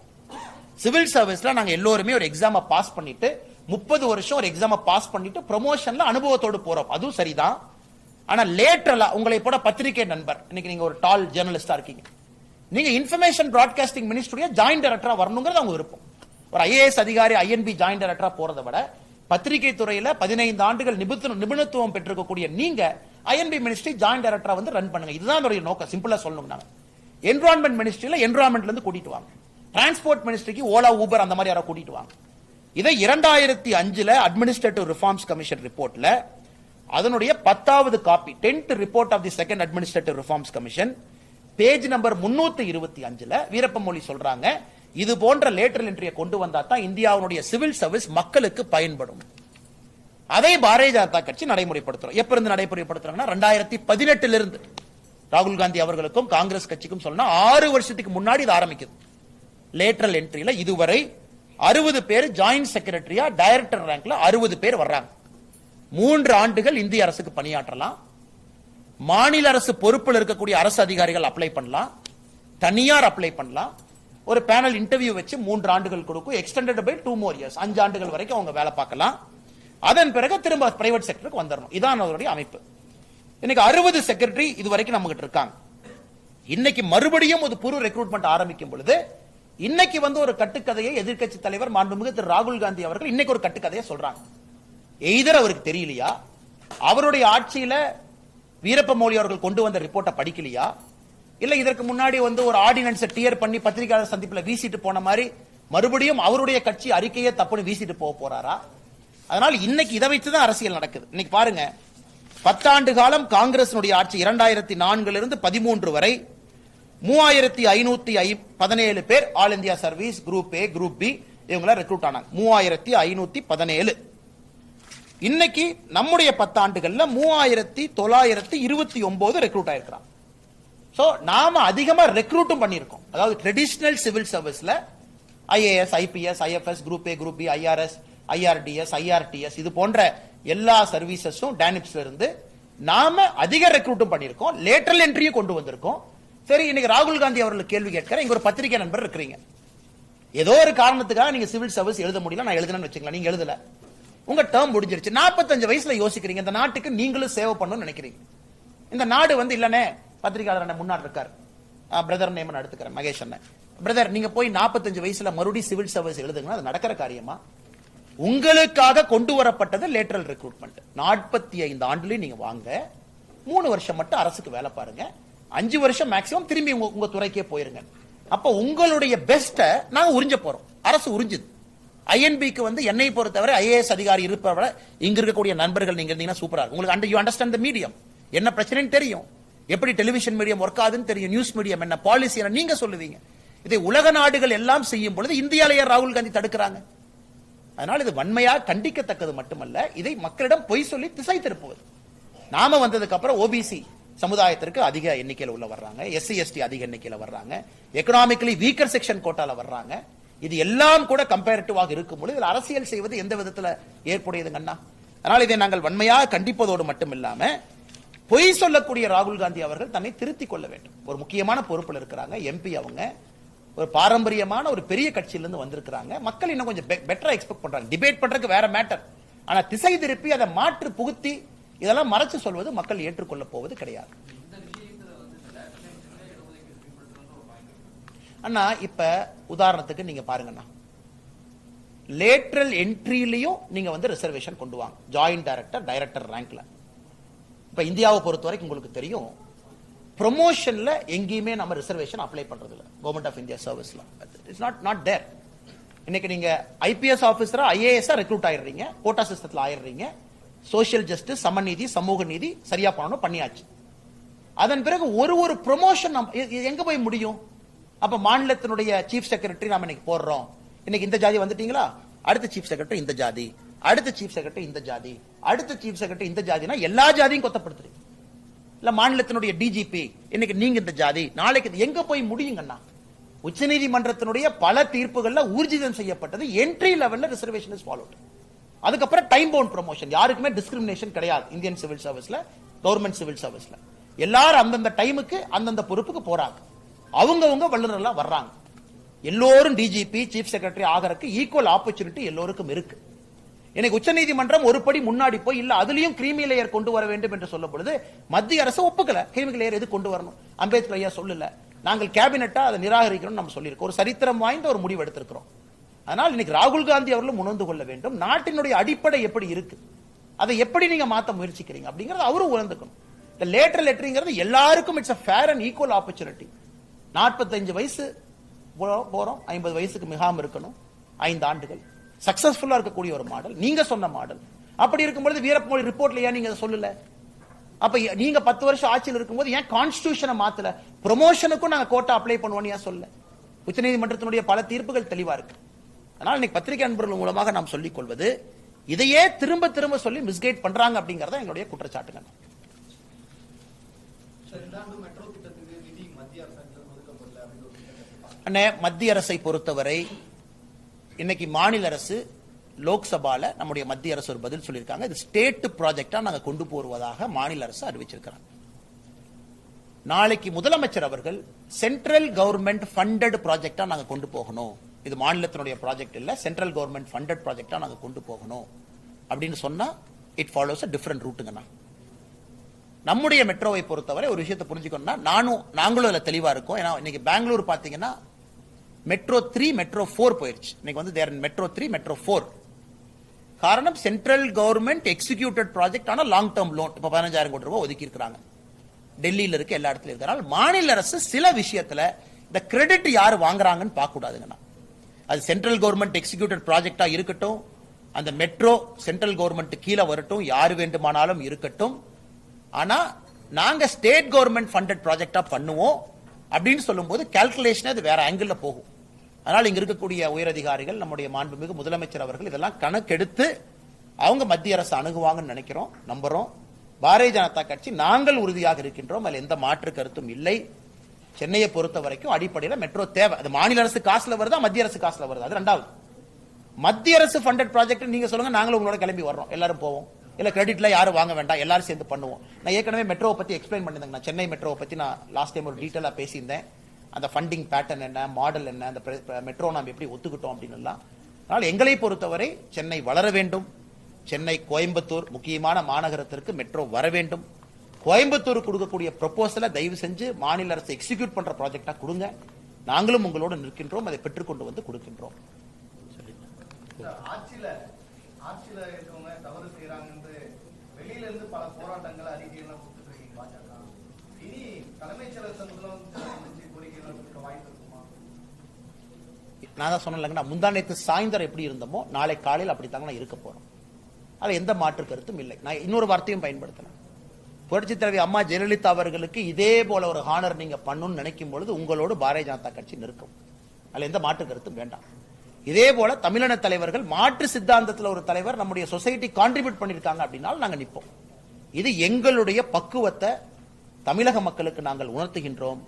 சிவில் சர்வீஸ்ல நாங்க எல்லோருமே ஒரு எக்ஸாம பாஸ் பண்ணிட்டு 30 வருஷம் ஒரு எக்ஸாம பாஸ் பண்ணிட்டு ப்ரமோஷன்ல அனுபவத்தோடு போறோம், அதுவும் சரிதான். ஆனா லேட்டரலா உங்களை போட பத்திரிகை நண்பர், இன்னைக்கு நீங்க ஒரு டால் ஜேர்னலிஸ்டா இருக்கீங்க, நீங்க இன்ஃபர்மேஷன் பிராட்காஸ்டிங் மினிஸ்ட்ரியுடைய ஜாயிண்ட் டைரக்டரா வரணுங்கிறது அவங்க விருப்பம். ஒரு ஐஏஎஸ் அதிகாரி INB ஜாயிண்ட் டைரக்டரா போறதை விட பத்திரிகை துறையில 15 ஆண்டுகள் நிபுணத்துவம் பெற்றிருக்கக்கூடிய நீங்க INB மினிஸ்ட்ரி ஜாயிண்ட் டைரக்டரா வந்து ரன் பண்ணுங்க. இதுதான் என்னுடைய நோக்கம். சிம்பிளா சொல்லணும், என்விரான்மெண்ட் மினிஸ்ட்ரியில என்விரான்மெண்ட்ல இருந்து கூட்டிட்டு வாங்க. டிரான்ஸ்போர்ட் மினிஸ்ட்ரிக்கு ஓலா ஊபர் அந்த மாதிரி யாரோ கூட்டிட்டு வாங்க. இதை 2005 அட்மினிஸ்ட்ரேட்டிவ் ரிஃபார்ம்ஸ் கமிஷன் ரிப்போர்ட்ல அதனுடைய 10வது copy 10th report of the second administrative reforms commission page number 325 வீரப்பமொழி சொல்றாங்க, இது போன்ற லேட்டரல் என்ட்ரியை கொண்டு வந்தா தான் இந்தியாவுடைய சிவில் சர்வீஸ் மக்களுக்கு பயன்படும். அதை பாரதிய ஜனதா கட்சி நடைமுறைப்படுத்துறோம். எப்ப இருந்து நடைமுறைப்படுத்துறாங்கன்னா 2018 இருந்து. ராகுல் காந்தி அவர்களுக்கும் காங்கிரஸ் கட்சிக்கும் சொன்னா 6 வருஷத்துக்கு முன்னாடி இது ஆரம்பிக்குது. லேட்டரல் என்ட்ரியில இதுவரை 60 பேர் ஜாயிண்ட் செக்ரட்டரியா டைரக்டர் ரேங்க்ல 60 பேர் வர்றாங்க. 3 ஆண்டுகள் இந்திய அரசுக்கு பணியாற்றலாம். மாநில அரசு பொறுப்பில் இருக்கக்கூடிய அரசு அதிகாரிகள் அப்ளை பண்ணலாம், தனியார் அப்ளை பண்ணலாம். ஒரு பேனல் இன்டர்வியூ வச்சு 3 ஆண்டுகள் கொடுக்கும். எக்ஸ்டெண்டட் பை 2 more years, 5 ஆண்டுகள் வரைக்கும் அவங்க வேலை பார்க்கலாம். அதன் பிறகு திரும்ப பிரைவேட் செக்டருக்கு வந்துடணும். இதான் அவருடைய அமைப்பு. இன்னைக்கு 60 செக்ரட்டரி இது வரைக்கும் நம்ம கிட்ட இருக்காங்க. இன்னைக்கு மறுபடியும் ஒரு புது ரெக்ரூட்மெண்ட் ஆரம்பிக்கும் பொழுது இன்னைக்கு ஒரு கட்டுக்கதையை எதிர்க்கட்சி தலைவர் மாண்புமிகு திரு ராகுல் காந்தி அவர்கள் இன்னைக்கு ஒரு கட்டுக்கதையை சொல்றாங்க. எய்தர் அவருக்கு தெரியலையா, அவருடைய ஆட்சியில வீரப்ப மொய்லி அவர்கள் கொண்டு வந்த ரிப்போர்ட்டை படிக்கலையா, இல்ல இதற்கு முன்னாடி ஒரு ஆர்டினன்ஸ் டியர் பண்ணி பத்திரிகையாளர் சந்திப்புல வீசிட்டு போன மாதிரி மறுபடியும் அவருடைய கட்சி அறிக்கையை தப்புன்னு வீசிட்டு போக போறாரா? அதனால இன்னைக்கு இதை வைத்துதான் அரசியல் நடக்குது. இன்னைக்கு பாருங்க, 10 ஆண்டு காலம் காங்கிரஸ் ஆட்சி 2004 இருந்து 13 வரை 3517 பேர் all India service group A group B recruit ரெக்ரூட் ஆனாங்க. 3517. இன்னைக்கு நம்முடைய 10 ஆண்டுகள்ல 3929 ரெக்ரூட் ஆயிருக்கிறாங்க. சோ நாம அதிகமா ரெக்ரூட்டும் பண்ணிருக்கோம். அதாவது ட்ரெடிஷனல் சிவில் சர்வீஸ்ல IAS, IPS, IFS, group A, group B, IRS, IRTS, IRTS இது போன்ற எல்லா சர்வீசஸும் டானிப்ஸ்ல இருந்து நாம அதிக ரெக்ரூட்டும் பண்ணிருக்கோம். லேட்டரல் என்ட்ரியும் கொண்டு வந்திருக்கோம். சரி, இன்னைக்கு ராகுல் காந்தி அவர்கள் கேள்வி கேட்கிற இங்க ஒரு பத்திரிகை நண்பர் இருக்கிறீங்க. ஏதோ ஒரு காரணத்துக்காக நீங்க சிவில் சர்வீஸ் எழுத முடியல, நான் எழுதுனேன்னு வச்சுக்கலாம், நீங்க எழுதல, உங்க டேர்ம் முடிஞ்சிருச்சு. 45 வயசுல யோசிக்கிறீங்க இந்த நாட்டுக்கு நீங்களும் சேவை பண்ணணும்னு நினைக்கிறீங்க. இந்த நாடு இல்லனே பத்திரிகையாளர் முன்னாடி இருக்காரு, பிரதர் நேம் எடுத்துக்கிறேன், மகேஷ் அண்ணன். பிரதர், நீங்க போய் 45 வயசுல மறுபடியும் சிவில் சர்வீஸ் எழுதுங்கன்னா அது நடக்கிற காரியமா? உங்களுக்காக கொண்டு வரப்பட்டது லேட்டரல் ரெக்ரூட்மெண்ட். 45 ஆண்டுலயும் நீங்க வாங்க, 3 வருஷம் மட்டும் அரசுக்கு வேலை பாருங்க, 5 வருஷம் மேக்சிமம் திரும்பி உங்க துறைக்கே போயிருங்க. அப்ப உங்களுடைய பெஸ்ட நாங்க உறிஞ்ச போறோம். அரசு உறிஞ்சுது. ஐஎன்பிக்கு என்னை பொறுத்தவரை ஐஏஎஸ் அதிகாரி இருப்பவரை இங்க இருக்கக்கூடிய நண்பர்கள் நீங்க இருந்தீங்கன்னா சூப்பரா இருக்கும். உங்களுக்கு யூ அண்டர்ஸ்டாண்ட் தி மீடியம், என்ன பிரச்சனைன்னு தெரியும், எப்படி டெலிவிஷன் மீடியம் ஒர்க் ஆகுதுன்னு தெரியும், நியூஸ் மீடியம் என்ன, பாலிசி என்ன நீங்க சொல்லுவீங்க. இதை உலக நாடுகள் எல்லாம் செய்யும் பொழுது இந்தியாவிலேயே ராகுல் காந்தி தடுக்கிறாங்க. அதனால இது வன்மையாக கண்டிக்கத்தக்கது மட்டுமல்ல, இதை மக்களிடம் பொய் சொல்லி திசை திருப்புவது. நாம வந்ததுக்கு அப்புறம் ஓபிசி சமுதாயத்திற்கு அதிக எண்ணிக்கையில் உள்ள வர்றாங்க, எஸ்சி எஸ்டி அதிக எண்ணிக்கையில் வர்றாங்க, எக்கனாமிக்கலி வீக்கர் செக்ஷன் கோட்டால வர்றாங்க. இது எல்லாம் கூட கம்பேரிட்டிவாக இருக்கும்போது இதில் அரசியல் செய்வது எந்த விதத்தில் ஏற்புடையதுங்கண்ணா? அதனால இதை நாங்கள் வன்மையாக கண்டிப்பதோடு மட்டுமில்லாம பொய் சொல்லக்கூடிய ராகுல் காந்தி அவர்கள் தன்னை திருத்திக் கொள்ள வேண்டும். ஒரு முக்கியமான பொறுப்பில் இருக்கிறாங்க, எம்பி அவங்க, ஒரு பாரம்பரியமான ஒரு பெரிய கட்சியிலிருந்து வந்திருக்கிறாங்க. மக்கள் இன்னும் கொஞ்சம் பெட்டரா எக்ஸ்பெக்ட் பண்றாங்க. டிபேட் பண்றதுக்கு வேற மேட்டர், ஆனா திசை திருப்பி அதை மாற்று புகுத்தி இதெல்லாம் மறைச்சு சொல்வது மக்கள் ஏற்றுக்கொள்ள போவது கிடையாது. அண்ணா இப்ப உதாரணத்துக்கு நீங்க பாருங்கண்ணா, லேட்டரல் என்ட்ரிலையும் நீங்க ரிசர்வேஷன் கொண்டு வாங்க, ஜாயிண்ட் டைரக்டர், டைரக்டர் ரேங்க்ல. இப்ப இந்தியாவை பொறுத்த வரைக்கும் உங்களுக்கு தெரியும், ப்ரொமோஷன்ல எங்கேயுமே நம்ம ரிசர்வேஷன் அப்ளை பண்றது இல்ல. கவர்மெண்ட் ஆஃப் இந்தியா சர்வீஸ்ல இட்ஸ் நாட் தேர். இன்னைக்கு நீங்க ஐபிஎஸ் ஆபீசரா ஐஏஎஸ் ரெக்ரூட் ஆயிடுறீங்க, கோட்டா சிஸ்டத்துல ஆயிடுறீங்க, சோசியல் ஜஸ்டிஸ், சமநீதி, சமூக நீதி சரியா பண்ணணும், பண்ணியாச்சு. அதன் பிறகு ஒரு ப்ரொமோஷன் எங்க போய் முடியும்? அப்ப மாநிலத்தினுடைய சீஃப் செக்ரட்டரி நாம இன்னைக்கு போடுறோம், இன்னைக்கு இந்த ஜாதி வந்துட்டீங்களா, அடுத்த சீஃப் செக்ரட்டரி இந்த ஜாதி, அடுத்த சீஃப் செக்ரட்டரி இந்த ஜாதி, அடுத்த சீஃப் செக்ரட்டரி இந்த ஜாதினா எல்லா ஜாதியும் கொத்தப்படுத்துறீங்க. இல்ல மாநிலத்தினுடைய டிஜிபி இன்னைக்கு நீங்க இந்த ஜாதி, நாளைக்கு எங்க போய் முடியுங்கண்ணா? உச்சநீதிமன்றத்தினுடைய பல தீர்ப்புகள்ல ஊர்ஜிதம் செய்யப்பட்டது என்ட்ரி லெவல்ல ரிசர்வேஷன் இஸ் ஃபாலோட். அதுக்கப்புறம் டைம் பவுண்ட் ப்ரமோஷன், யாருக்குமே டிஸ்கிரிமினேஷன் கிடையாது. இந்தியன் சிவில் சர்வீஸ்ல, கவர்மெண்ட் சிவில் சர்வீஸ்ல எல்லாரும் அந்தந்த டைமுக்கு அந்தந்த பொறுப்புக்கு போறாங்க, அவங்கவங்க வல்லுநர்களா வர்றாங்க. எல்லோரும் டிஜிபி, சீஃப் செக்ரட்டரி ஆகிறதுக்கு ஈக்குவல் ஆப்பர்ச்சுனிட்டி எல்லோருக்கும் இருக்கு. எனக்கு உச்சநீதிமன்றம் ஒரு படி முன்னாடி போய் இல்ல அதுலயும் கிரீமி லேயர் கொண்டு வர வேண்டும் என்று சொல்லும் பொழுது மத்திய அரசு ஒப்புக்கல. கிரீமி லேயர் எது கொண்டு வரணும்? அம்பேத்கர் ஐயா சொல்லல, நாங்கள் கேபினெட்டா அதை நிராகரிக்கணும் நம்ம சொல்லியிருக்கோம். ஒரு சரித்திரம் வாய்ந்த ஒரு முடிவு எடுத்திருக்கிறோம். அதனால் இன்னைக்கு ராகுல் காந்தி அவர்களும் உணர்ந்து கொள்ள வேண்டும், நாட்டினுடைய அடிப்படை எப்படி இருக்கு, அதை எப்படி நீங்க மாத்த முயற்சிக்கிறீங்க அப்படிங்கறது அவரும் உணர்ந்துக்கணும். இந்த லேட்டரல் என்ட்ரிங்கிறது எல்லாருக்கும் it's a fair and equal opportunity. 45 வயசு போறோம், 50 வயசுக்கு மிகாம இருக்கணும், 5 ஆண்டுகள் சக்சஸ்ஃபுல்லா இருக்கக்கூடிய ஒரு மாடல். நீங்க சொன்ன மாடல். அப்படி இருக்கும்போது வீரப்பமொழி ரிப்போர்ட்ல ஏன் நீங்க சொல்லல? அப்ப நீங்க 10 வருஷம் ஆட்சியில் இருக்கும்போது ஏன் கான்ஸ்டிடியூஷனை மாத்தல? ப்ரொமோஷனுக்கும் நாங்க கோட்டா அப்ளை பண்ணுவோம் ஏன் சொல்ல? உச்சநீதிமன்றத்தினுடைய பல தீர்ப்புகள் தெளிவா இருக்கு. அதனால இன்னைக்கு பத்திரிகை அன்பர்கள் மூலமாக நாம் சொல்லிக் கொள்வது, இதையே திரும்ப திரும்ப சொல்லி மிஸ்கைட் பண்றாங்க அப்படிங்கறத எங்களுடைய குற்றச்சாட்டுங்க. மத்திய அரசை பொறுத்தவரை இன்னைக்கு மாநில அரசு லோக்சபால நம்முடைய மத்திய அரசு ஒரு பதில் சொல்லியிருக்காங்க. இது ஸ்டேட் ப்ராஜெக்டா நாங்க கொண்டு போவதாக மாநில அரசு அறிவிச்சிருக்கிறாங்க. நாளைக்கு முதலமைச்சர் அவர்கள் சென்ட்ரல் கவர்மெண்ட் ஃபண்டட் ப்ராஜெக்டா நாங்க கொண்டு போகணும், இது மாநிலத்தினுடைய ப்ராஜெக்ட் இல்ல, சென்ட்ரல் கவர்மெண்ட் ஃபண்டட் ப்ராஜெக்டா நாங்க கொண்டு போகணும் அப்படின்னு சொன்னா இட் ஃபாலோஸ் அ டிஃபரண்ட் ரூட்டுங்கண்ணா. நம்முடைய மெட்ரோவை பொறுத்தவரை ஒரு விஷயத்தை புரிஞ்சுக்கணும்னா, நாங்களும் அதுல தெளிவா இருக்கோம். ஏன்னா இன்னைக்கு பெங்களூர் பாத்தீங்கன்னா மெட்ரோ 3 மெட்ரோ 4 போயிருச்சு. இன்னைக்கு வந்து தேர் மெட்ரோ 3 மெட்ரோ 4. காரணம் சென்ட்ரல் கவர்மெண்ட் எக்ஸிக்யூட்டட் ப்ராஜெக்ட் ஆன லாங் டேர்ம் லோன் இப்ப 15,000 கோடி ரூபாய் ஒதுக்கி இருக்காங்க. டெல்லியில இருக்கு, எல்லா இடத்துலயும் இருக்கிறாங்க. மாநில அரசு சில விஷயத்துல இந்த கிரெடிட் யாரு வாங்குறாங்கன்னு பார்க்க கூடாதுங்கண்ணா. அது சென்ட்ரல் கவர்மெண்ட் எக்ஸிக்யூட்டட் ப்ராஜெக்டா இருக்கட்டும், அந்த மெட்ரோ சென்ட்ரல் கவர்மெண்ட் கீழே வரட்டும், யாரு வேண்டுமானாலும் இருக்கட்டும். ஆனா நாங்க ஸ்டேட் கவர்மெண்ட் ஃபண்டட் ப்ராஜெக்டா பண்ணுவோம் அப்படின்னு சொல்லும் போது கால்குலேஷன் அது வேற ஆங்கிள் போகும். அதனால இங்க இருக்கக்கூடிய உயரதிகாரிகள், நம்முடைய மாண்புமிகு முதலமைச்சர் அவர்கள் இதெல்லாம் கணக்கெடுத்து அவங்க மத்திய அரசு அணுகுவாங்கன்னு நினைக்கிறோம், நம்புறோம். பாரதிய ஜனதா கட்சி நாங்கள் உறுதியாக இருக்கின்றோம், அதுல எந்த மாற்று கருத்தும் இல்லை. சென்னையை பொறுத்த வரைக்கும் அடிப்படையில் மெட்ரோ தேவை. அது மாநில அரசு காசுல வருதா, மத்திய அரசு காசுல வருதா, அது ரெண்டாவது. மத்திய அரசு ஃபண்டட் ப்ராஜெக்ட் நீங்க சொல்லுங்க, நாங்களும் உங்களோட கிளம்பி வர்றோம், எல்லாரும் போவோம். இல்ல கிரெடிட்ல யாரும் வாங்க வேண்டாம், எல்லாரும் சேர்ந்து பண்ணுவோம். நான் ஏற்கனவே மெட்ரோவை பத்தி எக்ஸ்பிளைன் பண்ணிருந்தேன். நான் சென்னை மெட்ரோவை பத்தி நான் லாஸ்ட் டைம் ஒரு டீட்டெயிலா பேசியிருந்தேன். அந்த ஃபண்டிங் பேட்டர்ன் என்ன, மாடல் என்ன, அந்த மெட்ரோ நாம் எப்படி ஒத்துக்கிட்டோம் அப்படின்னு எல்லாம். அதனால எங்களை பொறுத்தவரை சென்னை வளர வேண்டும். சென்னை கோயம்புத்தூர் முக்கியமான மாநகரத்திற்கு மெட்ரோ வர வேண்டும். கோயம்புத்தூர் கொடுக்கக்கூடிய ப்ரொபோசலை தயவு செஞ்சு மாநில அரசு எக்ஸிக்யூட் பண்ற ப்ராஜெக்டா கொடுங்க. நாங்களும் உங்களோடு நிற்கின்றோம், அதை பெற்றுக்கொண்டு வந்து கொடுக்கின்றோம். ஆட்சியில இருக்கவங்க தவறு செய்யறாங்க என்று வெளியில இருந்து பல போராட்டங்கள் அறிக்கைகள் கொடுத்துட்டு இருக்கீங்க பாஜக. இனி தலைமைச் செயலகத்தை முதலமைச்சர் கோரிக்கைகள் கொடுக்க வாய்ப்பு இருக்குமா? நான் தான் சொன்னேன், முந்தா நேற்று சாயந்தரம் எப்படி இருந்தோமோ நாளை காலையில் அப்படித்தாங்க இருக்க போறோம். அதுல எந்த மாற்று கருத்தும் இல்லை. நான் இன்னொரு வார்த்தையும் பயன்படுத்தினேன். புரட்சி தலைவி அம்மா ஜெயலலிதா அவர்களுக்கு இதே போல ஒரு ஹானர் நீங்க பண்ணணும்னு நினைக்கும் பொழுது உங்களோடு பாரதிய ஜனதா கட்சி நிற்கும். அதுல எந்த மாற்று கருத்தும் வேண்டாம். இதே போல தமிழின தலைவர்கள் மாற்று சித்தாந்தத்தில் ஒரு தலைவர் நம்முடைய சொசைட்டி கான்ட்ரிபியூட் பண்ணிருக்காங்க அப்படின்னா நாங்க நிற்போம். இது எங்களுடைய பக்குவத்தை தமிழக மக்களுக்கு நாங்கள் உணர்த்துகின்றோம்.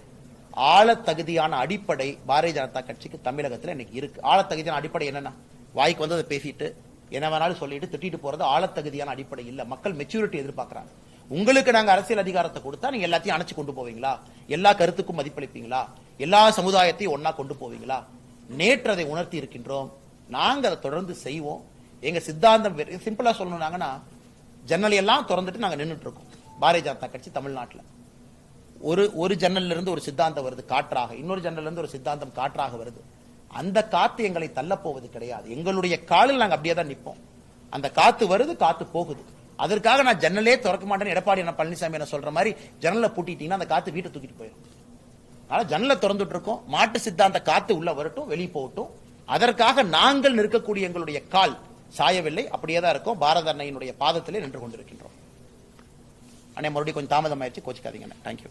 ஆழ தகுதியான அடிப்படை பாரதிய ஜனதா கட்சிக்கு தமிழகத்தில் இன்னைக்கு இருக்கு. ஆழ தகுதியான அடிப்படை என்னன்னா, வாய்க்கு வந்து அதை பேசிட்டு என்ன வேணாலும் சொல்லிட்டு திட்டிட்டு போறது ஆழ தகுதியான அடிப்படை இல்ல. மக்கள் மெச்சூரிட்டி எதிர்பார்க்கிறாங்க. உங்களுக்கு நாங்க அரசியல் அதிகாரத்தை கொடுத்தா நீங்க எல்லாத்தையும் அணைச்சு கொண்டு போவீங்களா? எல்லா கருத்துக்கும் மதிப்பளிப்பீங்களா? எல்லா சமுதாயத்தையும் ஒன்னா கொண்டு போவீங்களா? நேற்று அதை உணர்த்தி இருக்கின்றோம். நாங்க அதை தொடர்ந்து செய்வோம். எங்க சித்தாந்தம் சிம்பிளா சொல்லணும்னாங்கன்னா, ஜன்னல் எல்லாம் திறந்துட்டு நாங்க நின்றுட்டு இருக்கோம். பாரதிய ஜனதா கட்சி தமிழ்நாட்டில் ஒரு ஜன்னல்ல இருந்து ஒரு சித்தாந்தம் வருது காற்றாக, இன்னொரு ஜன்னல்ல இருந்து ஒரு சித்தாந்தம் காற்றாக வருது. அந்த காத்து எங்களை தள்ள போவது கிடையாது. எங்களுடைய காலில் நாங்க அப்படியே தான் நிற்போம். அந்த காத்து வருது, காத்து போகுது. அதற்காக நான் ஜன்னலே திறக்க மாட்டேன்னு எடப்பாடி பழனிசாமி என்ன சொல்ற மாதிரி ஜன்னலை பூட்டிட்டீங்கன்னா அந்த காத்து வீட்டை தூக்கிட்டு போயிடும். அதனால ஜன்னலை திறந்துட்டு இருக்கோம். மாட்டு சித்தாந்த காத்து உள்ள வரட்டும், வெளியே போகட்டும். அதற்காக நாங்கள் நிற்கக்கூடிய எங்களுடைய கால் சாயவில்லை, அப்படியே தான் இருக்கும். பாரத அன்னையினுடைய பாதத்திலே நின்று கொண்டிருக்கின்றோம். அண்ணே மறுபடியும் கொஞ்சம் தாமதம் ஆயிடுச்சு, கோச்சிக்காதீங்க. தேங்க்யூ.